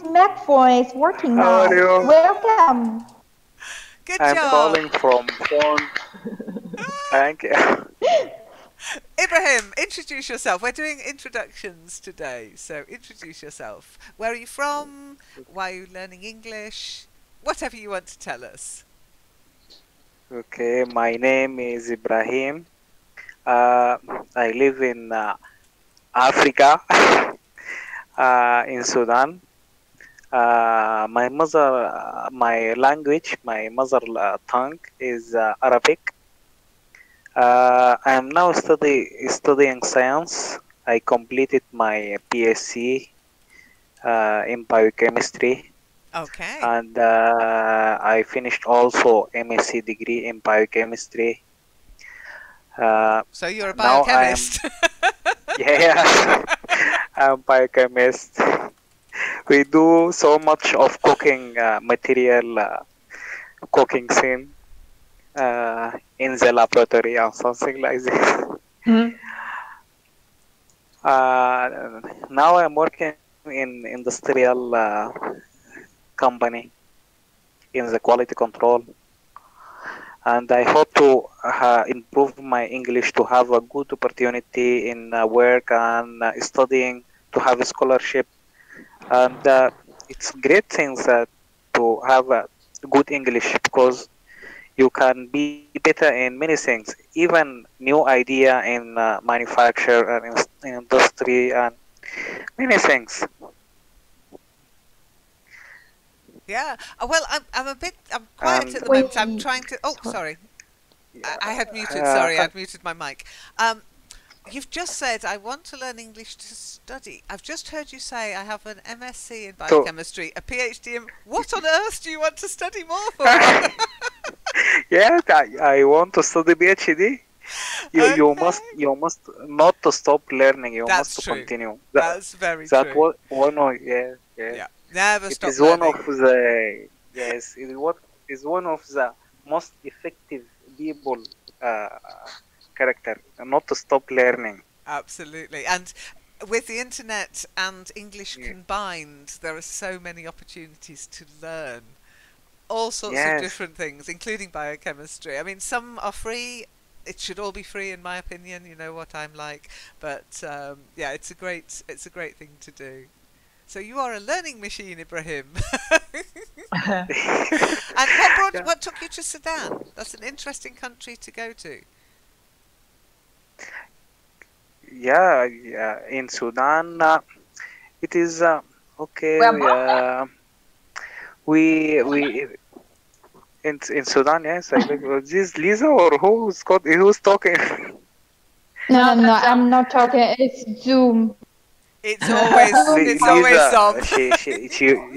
smartphone is working How are now. you? Welcome. Good I'm job. calling from phone. Thank you. Ibrahim, introduce yourself. We're doing introductions today, so introduce yourself. Where are you from? Why are you learning English? Whatever you want to tell us. Okay, my name is Ibrahim. I live in Africa, in Sudan. My language, my mother tongue is Arabic. I am now studying science. I completed my BSc in biochemistry, Okay. and I finished also MSc degree in biochemistry. So you're a Now I am biochemist. yeah, I'm biochemist. We do so much of cooking material, cooking scene in the laboratory or something like this. Now I'm working in industrial company in the quality control, and I hope to improve my English to have a good opportunity in work and studying to have a scholarship. And it's great things to have a good English because you can be better in many things, even new idea in manufacture and in industry and many things. Yeah. Well, I'm quiet And at the moment. I'm Wait, trying to. Oh, sorry. sorry. I had muted. uh, Sorry, and I'd muted my mic. You've just said I want to learn English to study. I've just heard you say I have an MSc in so biochemistry, a PhD in. What on earth do you want to study more for? yeah, I want to study PhD. Okay. You must not to stop learning. You must That's to true. continue. That's very That true. was one of yeah. Yeah. Never It stop is one of learning. the yes. It what is one of the most effective people uh, character. Not to stop learning. Absolutely. And with the internet and English Yeah. combined, there are so many opportunities to learn all sorts of Yes. different things, including biochemistry. I mean, some are free. It should all be free, in my opinion. You know what I'm like, but yeah, it's a great thing to do. So you are a learning machine, Ibrahim. And Yeah. what took you to Sudan? That's an interesting country to go to. Yeah. In Sudan, it is okay. We're born We in Sudan. Yes, I look. This Lisa or who's talking? No, there. no, No, no. that's I'm not talking. It's Zoom. It's Zoom. always Lisa, Zom.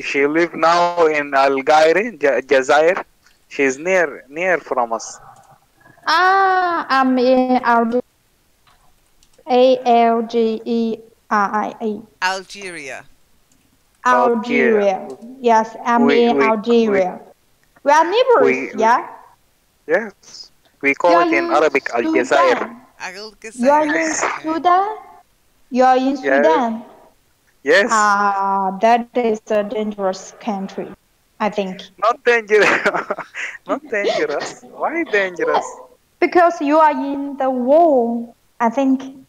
she live now in Algeria, Jazair. She's near from us. Ah, I'm in Algeria. Algeria. Algeria. Algeria. Yes, I'm We in we we Algeria. We are neighbors, we yeah? yes. We You call are it in in Arabic Al Jazair. Sudan. You are Algeria. in Okay. Sudan? You are in Yeah. Sudan. Yes. Ah, that is a dangerous country, I think. Not dangerous. Not dangerous. Why dangerous? Because you are in the war, I think.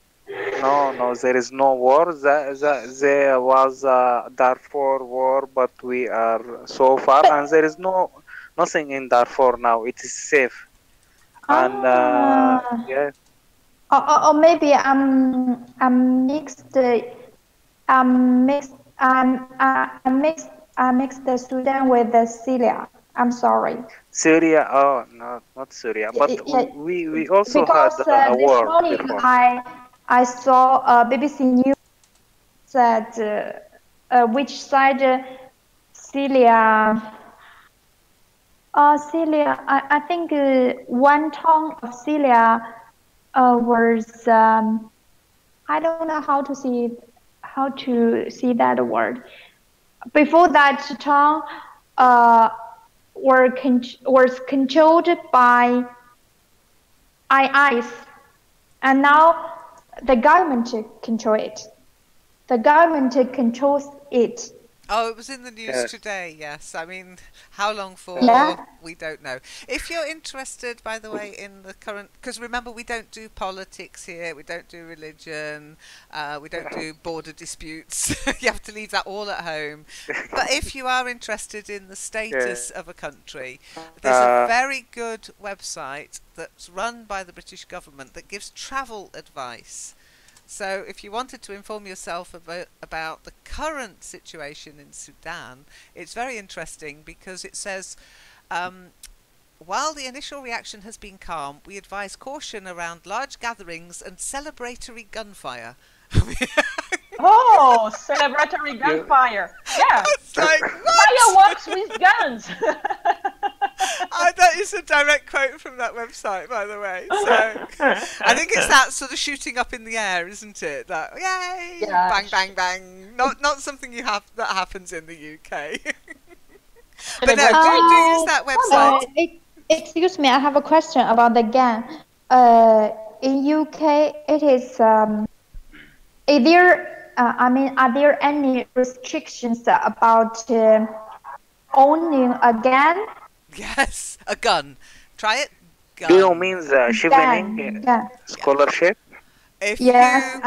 No, there is no war. There was a Darfur war, but we are so far, But and there is nothing in Darfur now. It is safe, and ah, yeah, or maybe I'm mixed. I mixed the Sudan with the Syria. I'm sorry. Syria. Oh no, not Syria, but Yeah, we also had because a this war morning before. I saw BBC News that which side Syria. Syria. I think one town of Syria was I don't know how to see that word. Before that town uh, was controlled by IS, and now the government control it. The government controls it. Oh, it was in the news Yes. today, yes. I mean, how long for, Yeah. we don't know. If you're interested, by the way, in the current... Because remember, we don't do politics here, we don't do religion, we don't do border disputes. You have to leave that all at home. But if you are interested in the status of a country, there's a very good website that's run by the British government that gives travel advice. So if you wanted to inform yourself about the current situation in Sudan, it's very interesting because it says, while the initial reaction has been calm, we advise caution around large gatherings and celebratory gunfire. Oh, celebratory gunfire. Yeah. It's like, what? Fireworks with guns. That is a direct quote from that website, by the way. So I think it's that sort of shooting up in the air, isn't it? That yay, Yeah. bang, bang, bang. Not something you have that happens in the UK. But no, do use that website. Excuse me, I have a question about the gun. In UK, it is there? Are there any restrictions about owning a gun? Yes, a gun. Try it. Gun. Do you mean the chevening scholarship? If Yes.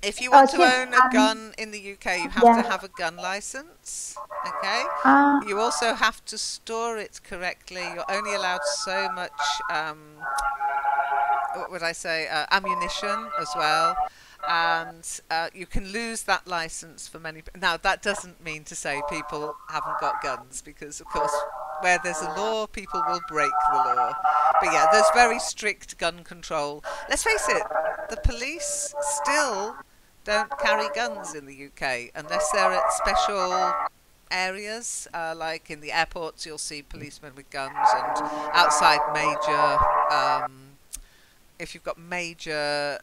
if you want to yes, own a gun in the UK, you have to have a gun license. Okay. You also have to store it correctly. You're only allowed so much. What would I say? Ammunition as well. And you can lose that license for many. Now that doesn't mean to say people haven't got guns, because of course where there's a law, people will break the law. But yeah, there's very strict gun control. Let's face it, the police still don't carry guns in the UK unless they're at special areas, like in the airports you'll see policemen with guns, and outside major if you've got major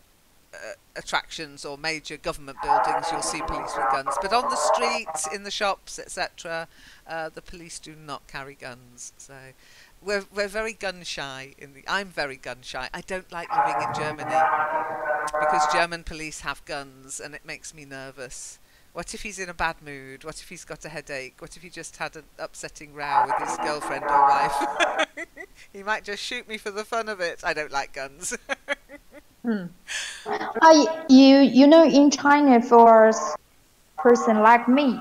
attractions or major government buildings, you'll see police with guns. But on the streets, in the shops, etc., the police do not carry guns. So we're very gun shy. I'm very gun shy. I don't like living in Germany because German police have guns, and it makes me nervous. What if he's in a bad mood? What if he's got a headache? What if he just had an upsetting row with his girlfriend or wife? He might just shoot me for the fun of it. I don't like guns. You know, in China, for a person like me,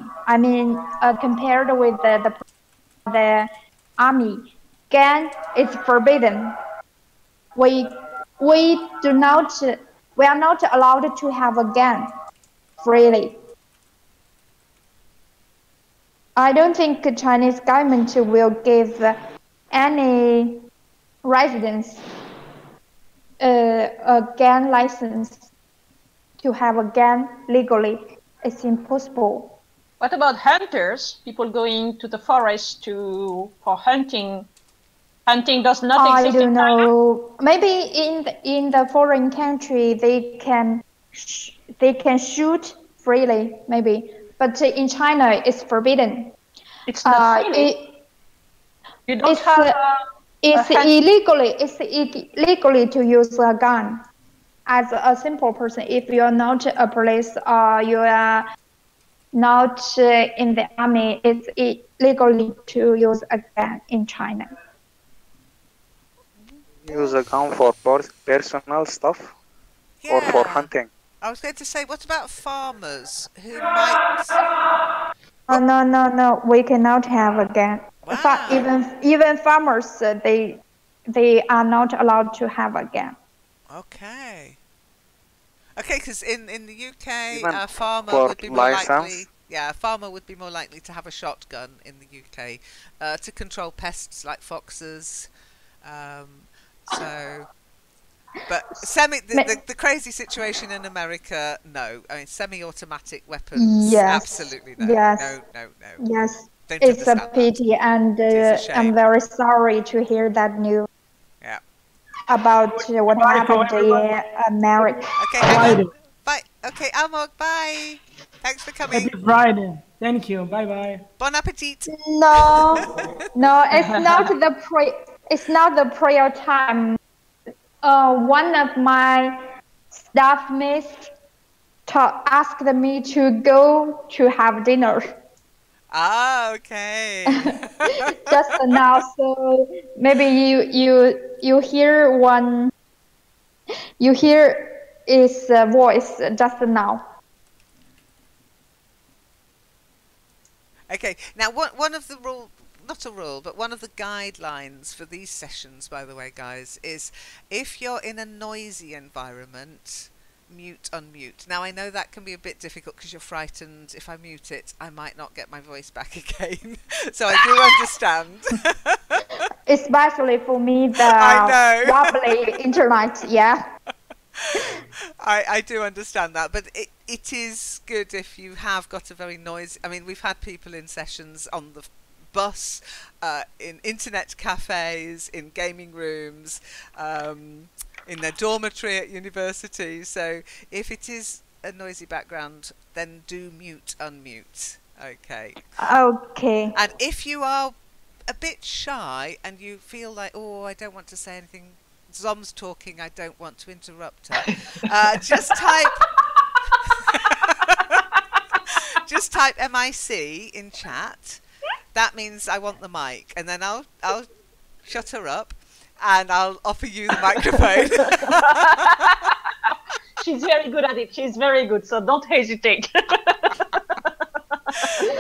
compared with the army, gun is forbidden. We are not allowed to have a gun freely. I don't think the Chinese government will give any residents a gun license to have a gun legally. It's impossible. What about hunters? People going to the forest for hunting. Hunting does not exist I don't in China. know. Maybe in the foreign country they can shoot freely, maybe. But in China it's forbidden. It's not freely. You don't have It's illegally to use a gun. As a simple person, if you're not a police or you are not in the army, it's illegally to use a gun in China. Use a gun for personal stuff or for hunting? I was going to say, what about farmers who might... Oh, no, we cannot have a gun. Wow. Even farmers, they are not allowed to have a gun. Okay, because in the UK, Even a farmer for would be more license? likely... Yeah, a farmer would be more likely to have a shotgun in the UK to control pests like foxes. But the crazy situation in America, no. I mean, semi-automatic weapons, Yes. absolutely no. Yes. No. Yes, Don't it's a understand pity, and It's a shame. I'm very sorry to hear that news Yeah. about what happened in America. Okay, Friday. bye. Okay, Almog, bye. Thanks for coming. Happy Friday. Thank you. Bye bye. Bon appetit. No, it's not the prayer time. One of my staff mates asked me to go to have dinner Ah, okay. just now. So maybe you hear you hear his voice just now. Okay, now one of the rule, not a rule, but one of the guidelines for these sessions, by the way, guys, is if you're in a noisy environment, mute, unmute. Now I know that can be a bit difficult because you're frightened. If I mute it, I might not get my voice back again. So I do understand. Especially for me, I the know. wobbly internet. Yeah. I do understand that, but it is good if you have got a very noisy. I mean, we've had people in sessions on the bus, in internet cafes, in gaming rooms, in their dormitory at university. So if it is a noisy background, then do mute, unmute. Okay. Okay. And if you are a bit shy and you feel like, oh, I don't want to say anything, Zom's talking, I don't want to interrupt her, just type just type MIC in chat. That means I want the mic, and then I'll shut her up and I'll offer you the microphone. She's very good at it. She's very good, so don't hesitate.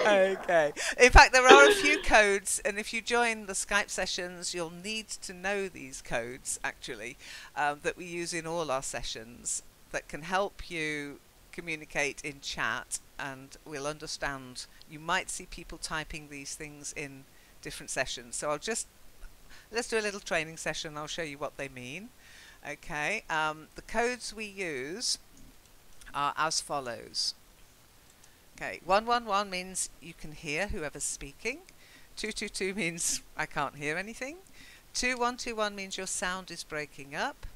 Okay. In fact, there are a few codes, and if you join the Skype sessions, you'll need to know these codes, actually, that we use in all our sessions that can help you communicate in chat, and we'll understand. You might see people typing these things in different sessions. So let's do a little training session. I'll show you what they mean. Okay. The codes we use are as follows. Okay, 111 means you can hear whoever's speaking. 222 means I can't hear anything. 2121 means your sound is breaking up.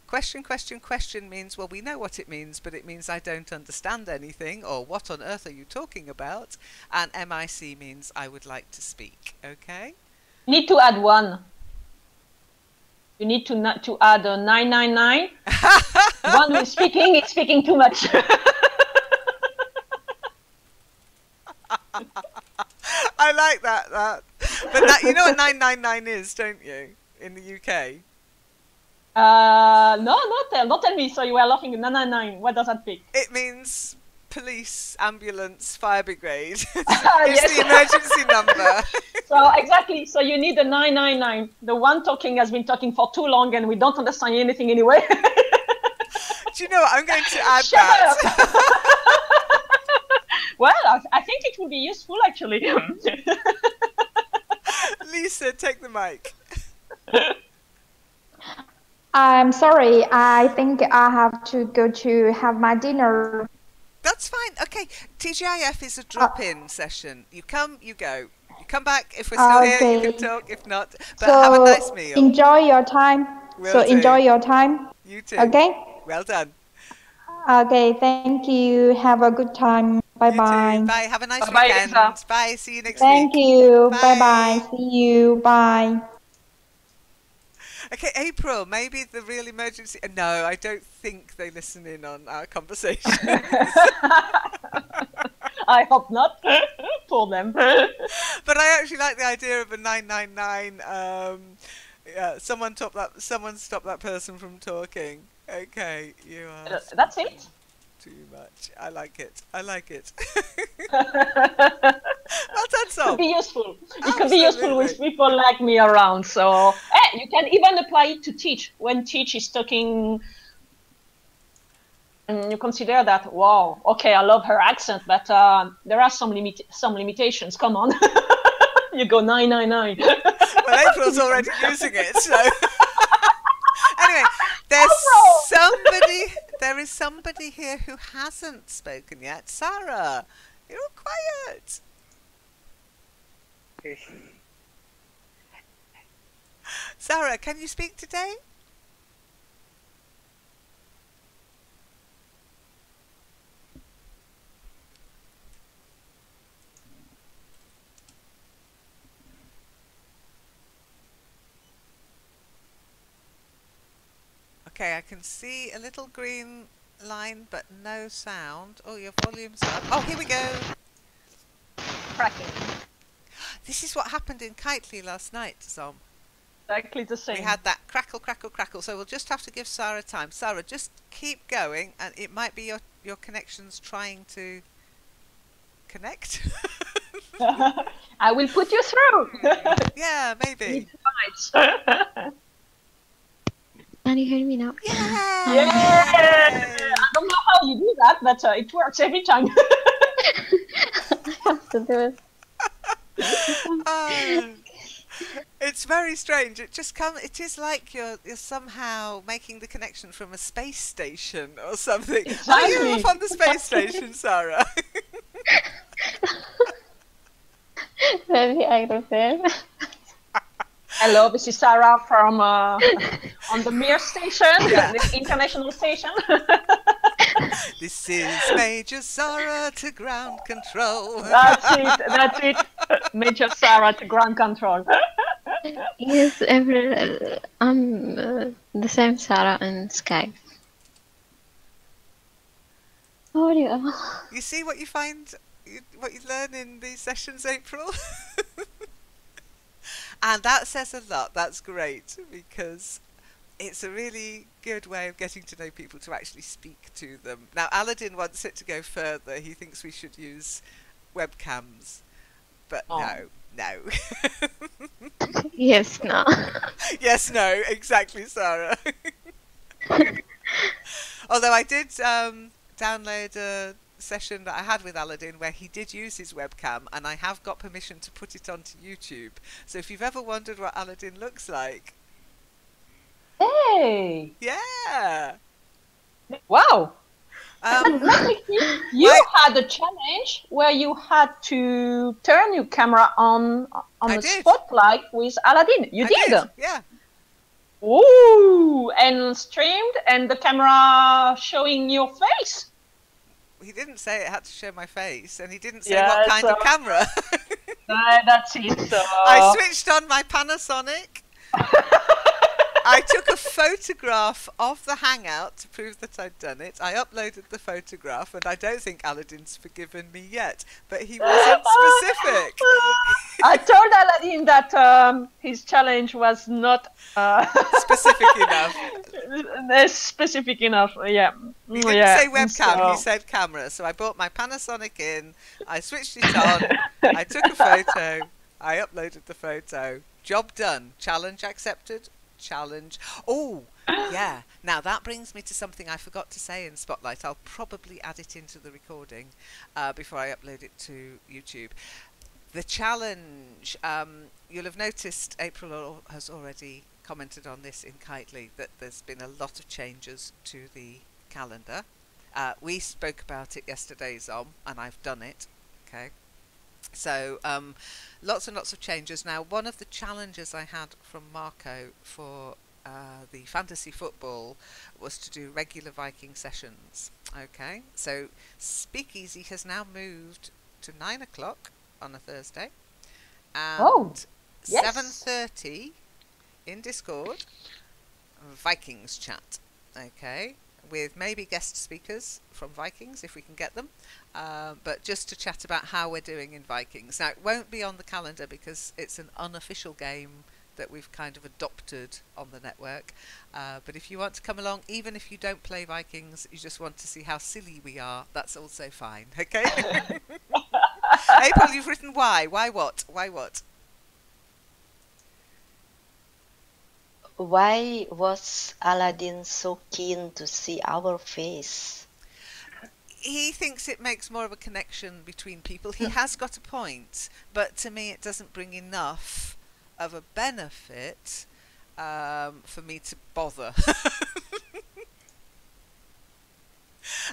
Question, question, question means, well, we know what it means, but it means I don't understand anything, or what on earth are you talking about? And MIC means I would like to speak. Okay? You need to add one. You need to add a 999. One who is speaking too much. I like that. But that, you know what 999 is, don't you, in the UK? No, don't tell me. So you were laughing at 999. What does that mean? It means police, ambulance, fire brigade. It's Yes. the emergency number. So exactly. So you need the 999. The one talking has been talking for too long, and we don't understand anything anyway. Do you know what? I'm going to add Shut that. up. Well, I think it will be useful, actually. Lisa, take the mic. I'm sorry. I think I have to go to have my dinner. That's fine. Okay, TGIF is a drop-in session. You come, you go. You come back. If we're still here, you can talk. If not, but have a nice meal. Enjoy your time. Will do. Enjoy your time. You too. Okay? Well done. Okay, thank you. Have a good time. Bye-bye. You too. Bye. Have a nice Bye-bye, weekend. Lisa. Bye. See you next Thank week. you. Bye. Bye-bye. See you. Bye. Okay, April, maybe the real emergency... No, I don't think they listen in on our conversation. I hope not. For them. But I actually like the idea of a 999. Yeah, someone stop that person from talking. Okay, you are... That's it. Too much. I like it. Well done, Sol. It could be useful. It could Absolutely. be useful with people like me around. So you can even apply it to teach. When teach is talking, and you consider that, wow, okay, I love her accent, but there are some limitations. Come on. You go 999. Well, April's already using it, so... Anyway, there is somebody here who hasn't spoken yet. Sarah, you're all quiet. Okay. Sarah, can you speak today? Okay, I can see a little green line, but no sound. Oh, your volume's up. Oh, here we go. Cracking. This is what happened in Kitely last night, Zom. Exactly the same. We had that crackle, crackle, crackle. So we'll just have to give Sarah time. Sarah, just keep going, and it might be your connection's trying to connect. I will put you through. Yeah, maybe. Can you hear me now? Yeah. I don't know how you do that, but it works every time. I have to do it. It's very strange. It just it is like you're somehow making the connection from a space station or something. Exactly. Are you off on the space station, Sarah? Very aggressive. Hello, this is Sarah from on the Mir station, the international station. This is Major Sarah to ground control. That's it. Major Sarah to ground control. Yes, I'm the same Sarah in Skype. How are you? You see what you find, what you learn in these sessions, April? And that says a lot. That's great, because it's a really good way of getting to know people, to actually speak to them. Now, Aladdin wants it to go further. He thinks we should use webcams. But no. Yes, no. Yes, no, exactly, Sarah. Although I did download a session that I had with Aladdin where he did use his webcam, and I have got permission to put it onto YouTube. So if you've ever wondered what Aladdin looks like, Hey! yeah. Wow! You had a challenge where you had to turn your camera on the spotlight with Aladdin. You did? Yeah. Ooh! And streamed, and the camera showing your face. He didn't say it had to show my face, and he didn't say what kind of camera. That's it. So. I switched on my Panasonic. I took a photograph of the Hangout to prove that I'd done it. I uploaded the photograph, and I don't think Aladdin's forgiven me yet, but he wasn't specific. I told Aladdin that his challenge was not specific enough. Specific enough, yeah. He didn't say webcam, he said camera. So I brought my Panasonic in, I switched it on, I took a photo, I uploaded the photo. Job done. Challenge accepted. Challenge. Oh, yeah. Now that brings me to something I forgot to say in Spotlight. I'll probably add it into the recording before I upload it to YouTube. The challenge. You'll have noticed April has already commented on this in Kitely, that there's been a lot of changes to the calendar. We spoke about it yesterday, Zom, and I've done it. Okay. So lots and lots of changes. Now, one of the challenges I had from Marco for the fantasy football was to do regular Viking sessions. Okay, so Speakeasy has now moved to 9 o'clock on a Thursday and 7:30 in Discord, Vikings chat. Okay, with maybe guest speakers from Vikings if we can get them, but just to chat about how we're doing in Vikings. Now, it won't be on the calendar because it's an unofficial game that we've kind of adopted on the network, but if you want to come along, even if you don't play Vikings, you just want to see how silly we are, that's also fine. Okay. April, you've written why what? Why was Aladdin so keen to see our face? He thinks it makes more of a connection between people. He has got a point, but to me it doesn't bring enough of a benefit for me to bother.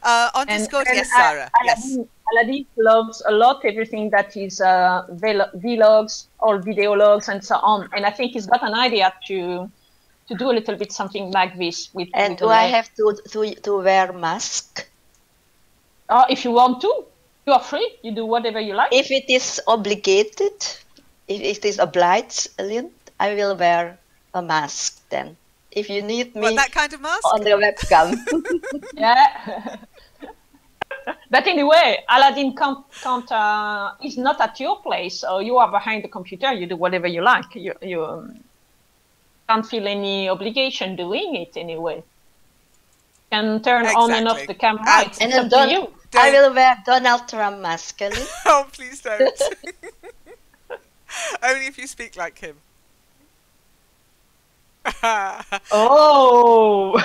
On Discord, yes, Sarah. Yes. Aladdin loves a lot everything that is vlogs or video logs and so on. And I think he's got an idea to do a little bit something like this with. And do I have to wear mask? If you want to, you are free. You do whatever you like. If it is obligated, if it is obliged, I will wear a mask then. if you need me What, that kind of mask? on the webcam. Yeah. But anyway, Aladdin is not at your place, so you are behind the computer. You do whatever you like. You can't feel any obligation doing it anyway. You can turn on and off the camera. And- It's And up then to you. I will wear Donald Trump mask, Kelly. Oh, please don't. Only if you speak like him. Oh.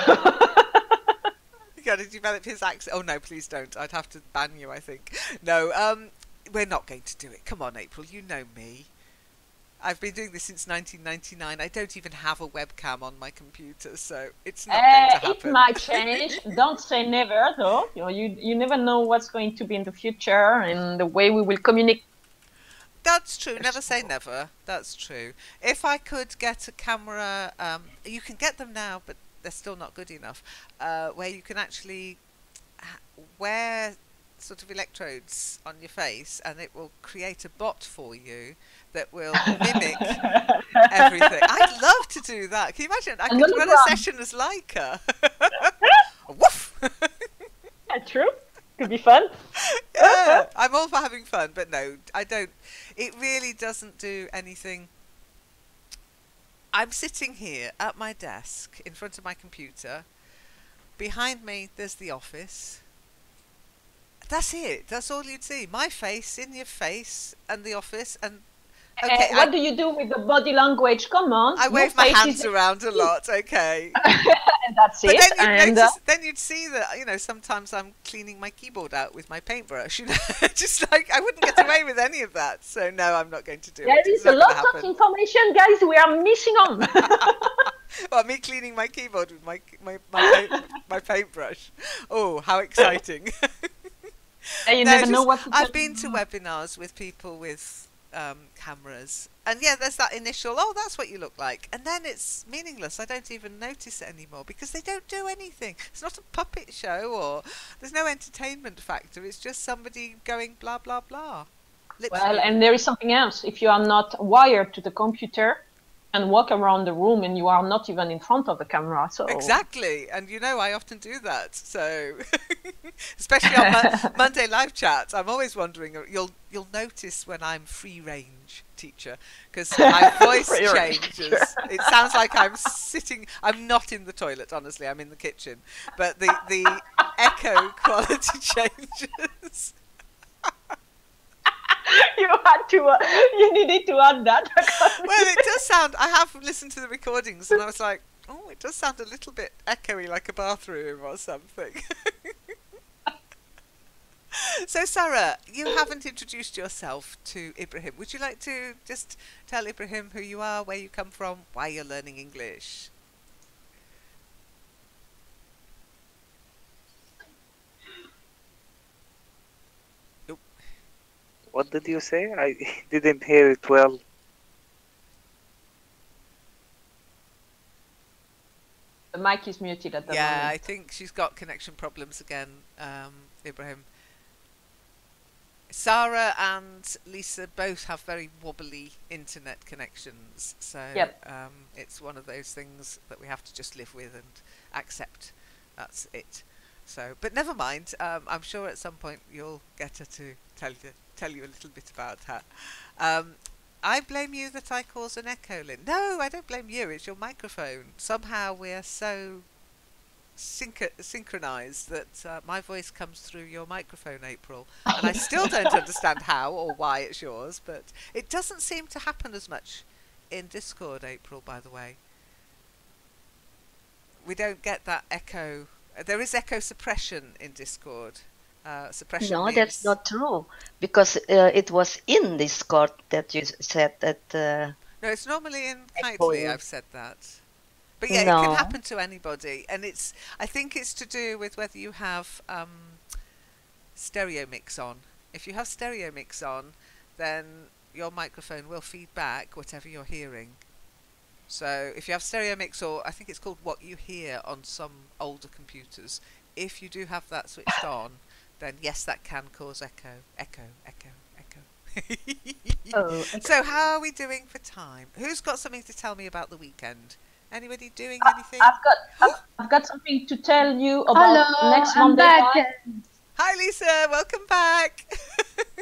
You got to develop his accent. Oh no, please don't. I'd have to ban you, I think. No, we're not going to do it. Come on, April. You know me. I've been doing this since 1999. I don't even have a webcam on my computer, so it's not going to happen. It might change. Don't say never, though. You never know what's going to be in the future and the way we will communicate. That's true. Never say never. That's true. If I could get a camera, you can get them now, but they're still not good enough, where you can actually wear sort of electrodes on your face and it will create a bot for you that will mimic everything. I'd love to do that. Can you imagine? I could run a session as Leica. Woof! Yeah, true. Could be fun. Yeah, I'm all for having fun, but no, I don't. It really doesn't do anything. I'm sitting here at my desk in front of my computer. Behind me, there's the office. That's it. That's all you'd see. My face in your face and the office. And okay, what do you do with the body language? Come on. I wave my hands around a lot. Okay. That's But it. then you'd see that, you know, sometimes I'm cleaning my keyboard out with my paintbrush. You know, just like I wouldn't get away with any of that. So no, I'm not going to do it. There is a lot of information, guys, we are missing on. Well, me cleaning my keyboard with my paintbrush. Oh, how exciting! You never know what to I've been to webinars with people with cameras, and yeah, there's that initial, oh, that's what you look like, and then it's meaningless. I don't even notice it anymore because they don't do anything. It's not a puppet show, or there's no entertainment factor. It's just somebody going blah blah blah. Literally. Well, and there is something else. If you are not wired to the computer and walk around the room and you are not even in front of the camera, so exactly. And you know, I often do that. So especially on Monday live chat, I'm always wondering. You'll notice when I'm free range teacher because my voice changes. It sounds like I'm sitting. I'm not in the toilet, honestly. I'm in the kitchen, but the echo quality changes. You needed to add that. Well, it does sound. I have listened to the recordings, and I was like, oh, it does sound a little bit echoey, like a bathroom or something. So, Sarah, you haven't introduced yourself to Ibrahim. Would you like to just tell Ibrahim who you are, where you come from, why you're learning English? What did you say? I didn't hear it well. The mic is muted at the moment. Yeah, I think she's got connection problems again, Ibrahim. Sarah and Lisa both have very wobbly internet connections, so yep. It's one of those things that we have to just live with and accept. That's it. So, but never mind. I'm sure at some point you'll get her to tell you a little bit about her. I blame you that I cause an echo, Lynn. No, I don't blame you. It's your microphone. Somehow we're so synchronized that my voice comes through your microphone, April. And I still don't understand how or why it's yours, but it doesn't seem to happen as much in Discord, April, by the way. We don't get that echo. There is echo suppression in Discord. Suppression No, means... that's not true, because it was in Discord that you said that. No, it's normally in Kitely. I've said that, but yeah, no. It can happen to anybody, and I think it's to do with whether you have stereo mix on. If you have stereo mix on, then your microphone will feed back whatever you're hearing. So if you have stereo mix, or I think it's called what you hear on some older computers, if you do have that switched on, then yes, that can cause echo. Oh, okay. So how are we doing for time? Who's got something to tell me about the weekend? Anybody doing I- anything? I've got something to tell you about Hello, next I'm Monday. back. Guys. Hi, Lisa. Welcome back.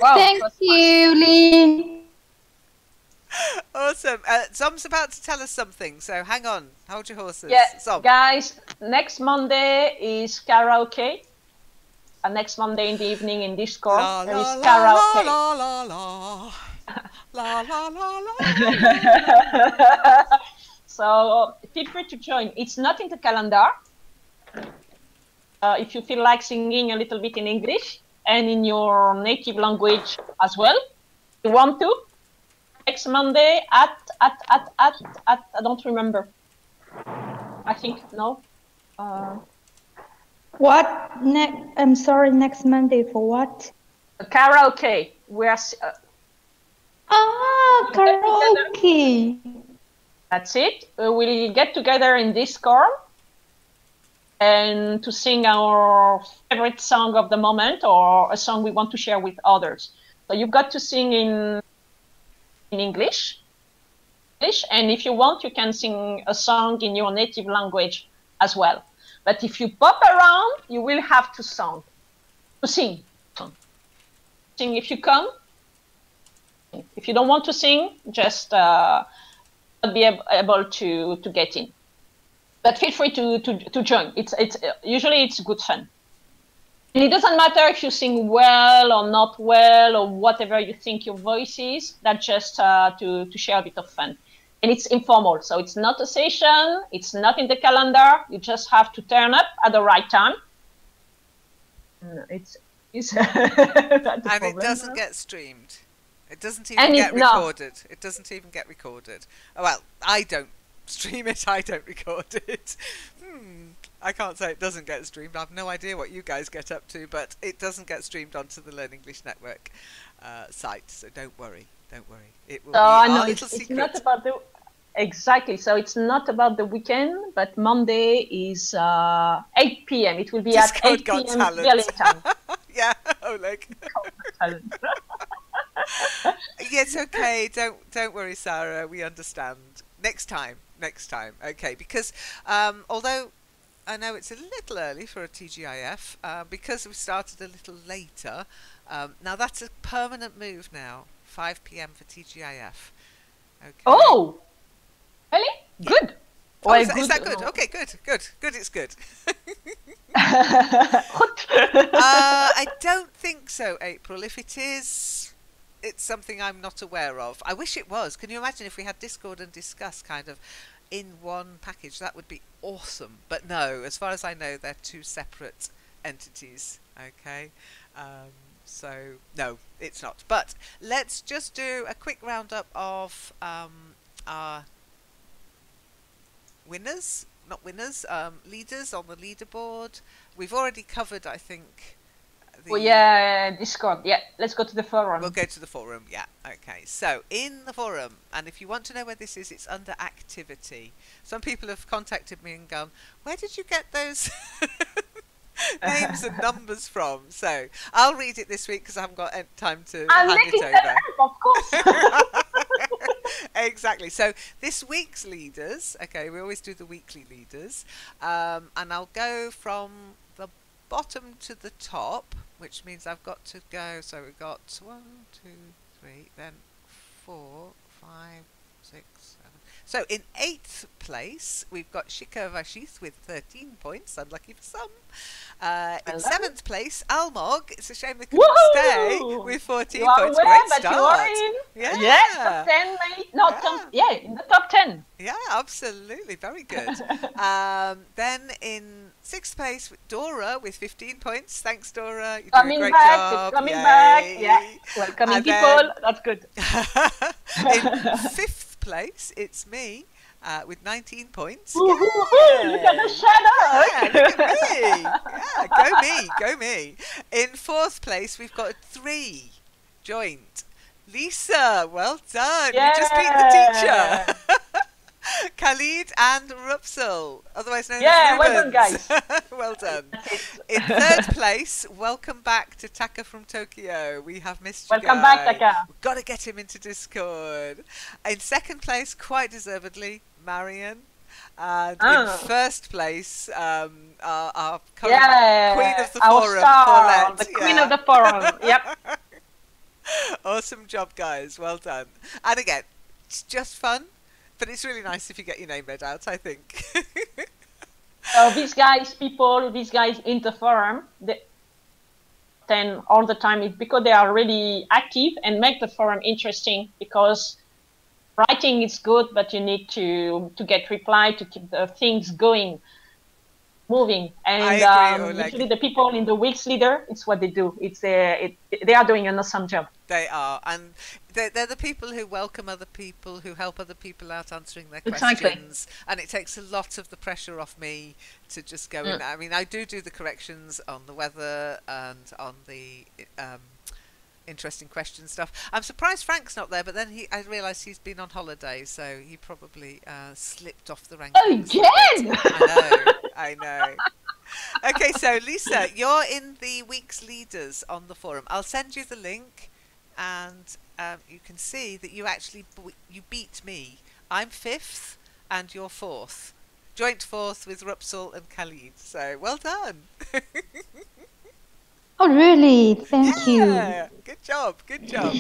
Wow, Thank you, Lynn. Awesome. Zom's about to tell us something, so hang on. Hold your horses. Yeah, Zom. guys, next Monday is karaoke. Next Monday in the evening in Discord, La there is la la karaoke. la la la la la la la. So feel free to join. It's not in the calendar. If you feel like singing a little bit in English and in your native language as well, you want to, next Monday at I don't remember. I think no. What? I'm sorry, next Monday for what? Karaoke. Karaoke. That's it. We'll get together in Discord and to sing our favorite song of the moment or a song we want to share with others. So you've got to sing in English, and if you want, you can sing a song in your native language as well. But if you pop around, you will have to sing. Sing if you come. If you don't want to sing, just not be able to get in. But feel free to join. It's usually it's good fun. And it doesn't matter if you sing well or not well or whatever you think your voice is. That's just to share a bit of fun. And it's informal, so it's not a session. It's not in the calendar. You just have to turn up at the right time. It's and it doesn't get streamed. It doesn't even get recorded. No. It doesn't even get recorded. Oh, well, I don't stream it. I don't record it. I can't say it doesn't get streamed. I have no idea what you guys get up to, but it doesn't get streamed onto the Learn English Network site. So don't worry. Don't worry. It will be our little secret. It's not about exactly. So it's not about the weekend, but Monday is 8 p.m. It will be Discord at 8 p.m. Talent. time. Yeah, Oleg. Yes, okay. Don't worry, Sarah. We understand. Next time. Okay, because although I know it's a little early for a TGIF, because we started a little later. Now that's a permanent move now. 5 p.m. for TGIF. Okay. Oh, really? Yeah. Good. Oh, well, is that good? Okay, good. It's good. I don't think so, April. If it is, it's something I'm not aware of. I wish it was. Can you imagine if we had Discord and Discuss kind of in one package? That would be awesome. But no, as far as I know, they're two separate entities. Okay. So no, it's not. But let's just do a quick roundup of our winners, leaders on the leaderboard. We've already covered, I think. Discord. Yeah, let's go to the forum. We'll go to the forum. Yeah, okay. So in the forum, and if you want to know where this is, it's under activity. Some people have contacted me and gone, "Where did you get those?" names and numbers from. So I'll read it this week because I haven't got time to hand it over. Of course. Exactly. So this week's leaders, okay, we always do the weekly leaders, and I'll go from the bottom to the top, which means I've got to go. So we've got 1, 2, 3, then 4, 5, 6, 7. So in 8th place, we've got Shika Vashith with 13 points, unlucky for some. In 7th place, Almog, it's a shame they couldn't stay, with 14 points. Great start. Yeah, top 10, mate. No, in the top 10. Yeah, absolutely. Very good. Then in 6th place, Dora with 15 points. Thanks, Dora. You're doing a great job. Coming back. Yeah. Welcoming people. That's good. In 5th place, it's me. With 19 points. Look at the shadow. Yeah, look at me. Yeah, go me. In 4th place, we've got 3 joint. Lisa, well done. You just beat the teacher. Khalid and Rupsal, otherwise known as Rubens. Well done, guys. Well done. In 3rd place, welcome back to Taka from Tokyo. We have missed you. Welcome back, Taka. We've got to get him into Discord. In 2nd place, quite deservedly, Marion. And in Ah. first place, our current queen Yeah, of the our forum, star, Paulette. the queen of the forum. Yep. Awesome job, guys. Well done. And again, it's just fun, but it's really nice if you get your name read out, I think. So these guys in the forum, they then all the time it's because they are really active and make the forum interesting, because writing is good, but you need to get reply to keep the things going, moving. And I agree, Oleg. usually the people in the week's leader, it's what they do. They are doing an awesome job. They are, and they're the people who welcome other people, who help other people out answering their Exactly. questions, and it takes a lot of the pressure off me to just go in. I mean, I do the corrections on the weather and on the interesting question stuff. I'm surprised Frank's not there, but then I realised he's been on holiday, so he probably slipped off the rankings. Again! I know. Okay, so Lisa, you're in the week's leaders on the forum. I'll send you the link, and you can see that you actually you beat me. I'm 5th, and you're 4th. Joint 4th with Rupsal and Khalid. So well done. Oh, really? Thank you. Yeah, good job. Good job.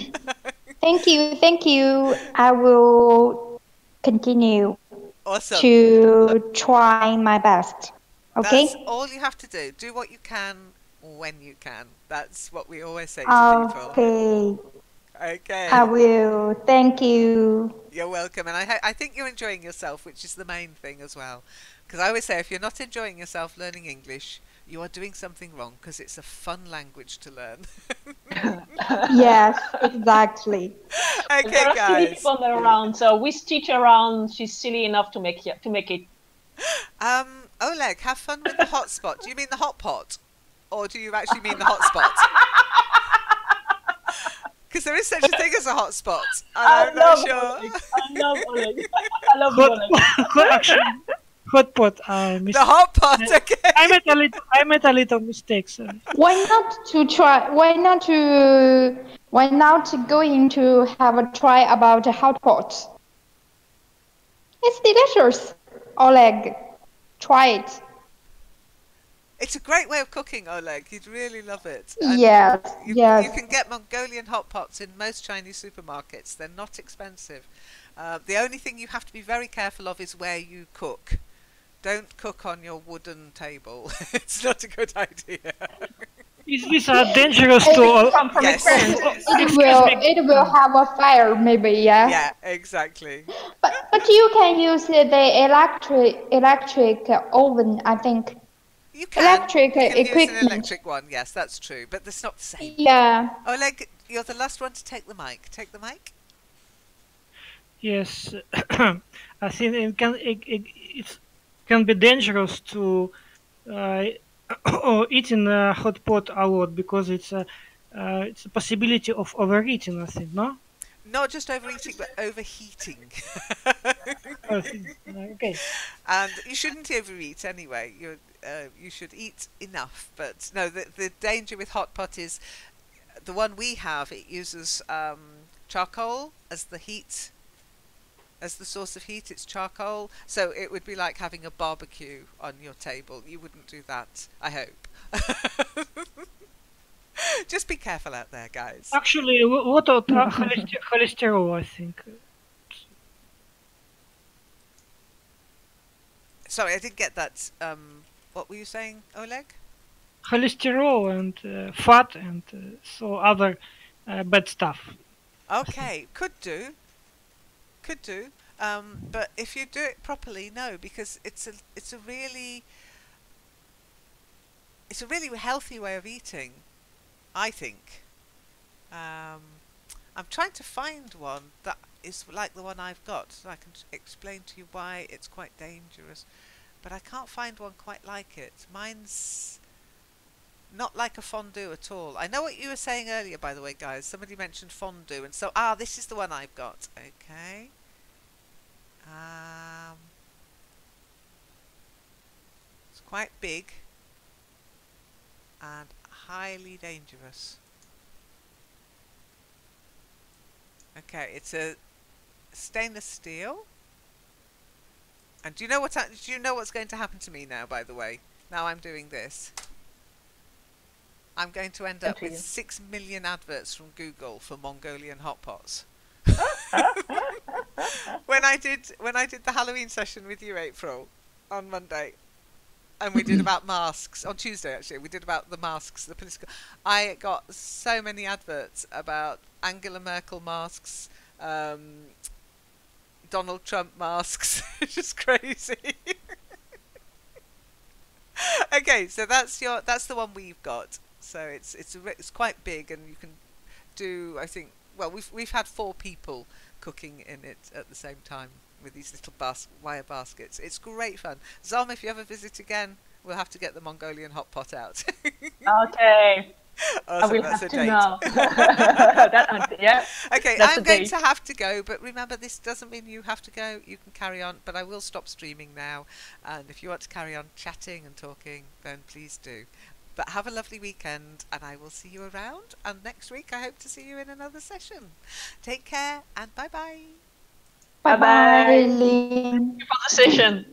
Thank you. Thank you. I will continue Awesome. to try my best. Okay? That's all you have to do. Do what you can when you can. That's what we always say to people. Okay. Okay. I will. Thank you. You're welcome. And I think you're enjoying yourself, which is the main thing as well. Because I always say, if you're not enjoying yourself learning English, you are doing something wrong, because it's a fun language to learn. Yes, exactly. Okay, There are silly guys. people around, so which teacher around, she's silly enough to make it. Oleg, have fun with the hotspot. Do you mean the hot pot? Or do you actually mean the hotspot? Because there is such a thing as a hotspot. I'm not sure. I love Oleg. I love Oleg. Actually, hot pot. The hot pot, okay. I made a little mistake. Sorry. Why not to try? Why not going to have a try about hot pot? It's delicious. Oleg, try it. It's a great way of cooking, Oleg. You'd really love it. And Yes, you yes. can get Mongolian hot pots in most Chinese supermarkets. They're not expensive. The only thing you have to be very careful of is where you cook. Don't cook on your wooden table. It's not a good idea. Is this dangerous to? Yes. It will have a fire, maybe. Yeah. Yeah, exactly. But you can use the electric oven, I think. You can. Electric You can use equipment. an electric one. Yes, that's true. But it's not the same. Yeah. Oleg, you're the last one to take the mic. Take the mic. Yes, I think it can be dangerous to eat in a hot pot a lot, because it's a possibility of overeating. I think, no. Not just overeating, but overheating. Okay. And you shouldn't overeat anyway. You should eat enough. But no, the danger with hot pot is the one we have. It uses charcoal as the heat, as the source of heat. It's charcoal, so it would be like having a barbecue on your table. You wouldn't do that, I hope. Just be careful out there, guys. Actually, what about cholesterol? I think. Sorry, I didn't get that. What were you saying, Oleg? Cholesterol and fat and so other bad stuff. Okay, could do. But if you do it properly, no, because it's a really healthy way of eating, I think. I'm trying to find one that is like the one I've got, so I can explain to you why it's quite dangerous. But I can't find one quite like it. Mine's not like a fondue at all. I know what you were saying earlier, by the way, guys. Somebody mentioned fondue, and so this is the one I've got. Okay. It's quite big and highly dangerous. Okay, it's a stainless steel. And do you know what's going to happen to me now? By the way, now I'm doing this, I'm going to end up with 6 million adverts from Google for Mongolian hot pots. when I did the Halloween session with you, April, on Monday, and we did about masks on Tuesday. Actually, we did about the masks, the political. I got so many adverts about Angela Merkel masks, Donald Trump masks. It's just crazy. Okay, so that's the one we've got. So it's quite big, and you can do, I think, well, we've had 4 people cooking in it at the same time with these little wire baskets. It's great fun. Zom, if you ever visit again, we'll have to get the Mongolian hot pot out. Okay. Awesome, I will that's have a to date. now. Yeah. Okay, That's I'm a going date. to have to go, but remember, this doesn't mean you have to go. You can carry on, but I will stop streaming now. And if you want to carry on chatting and talking, then please do. But have a lovely weekend, and I will see you around. And next week, I hope to see you in another session. Take care, and bye-bye. Bye Bye-bye. bye, Lynn. Thank you for the session.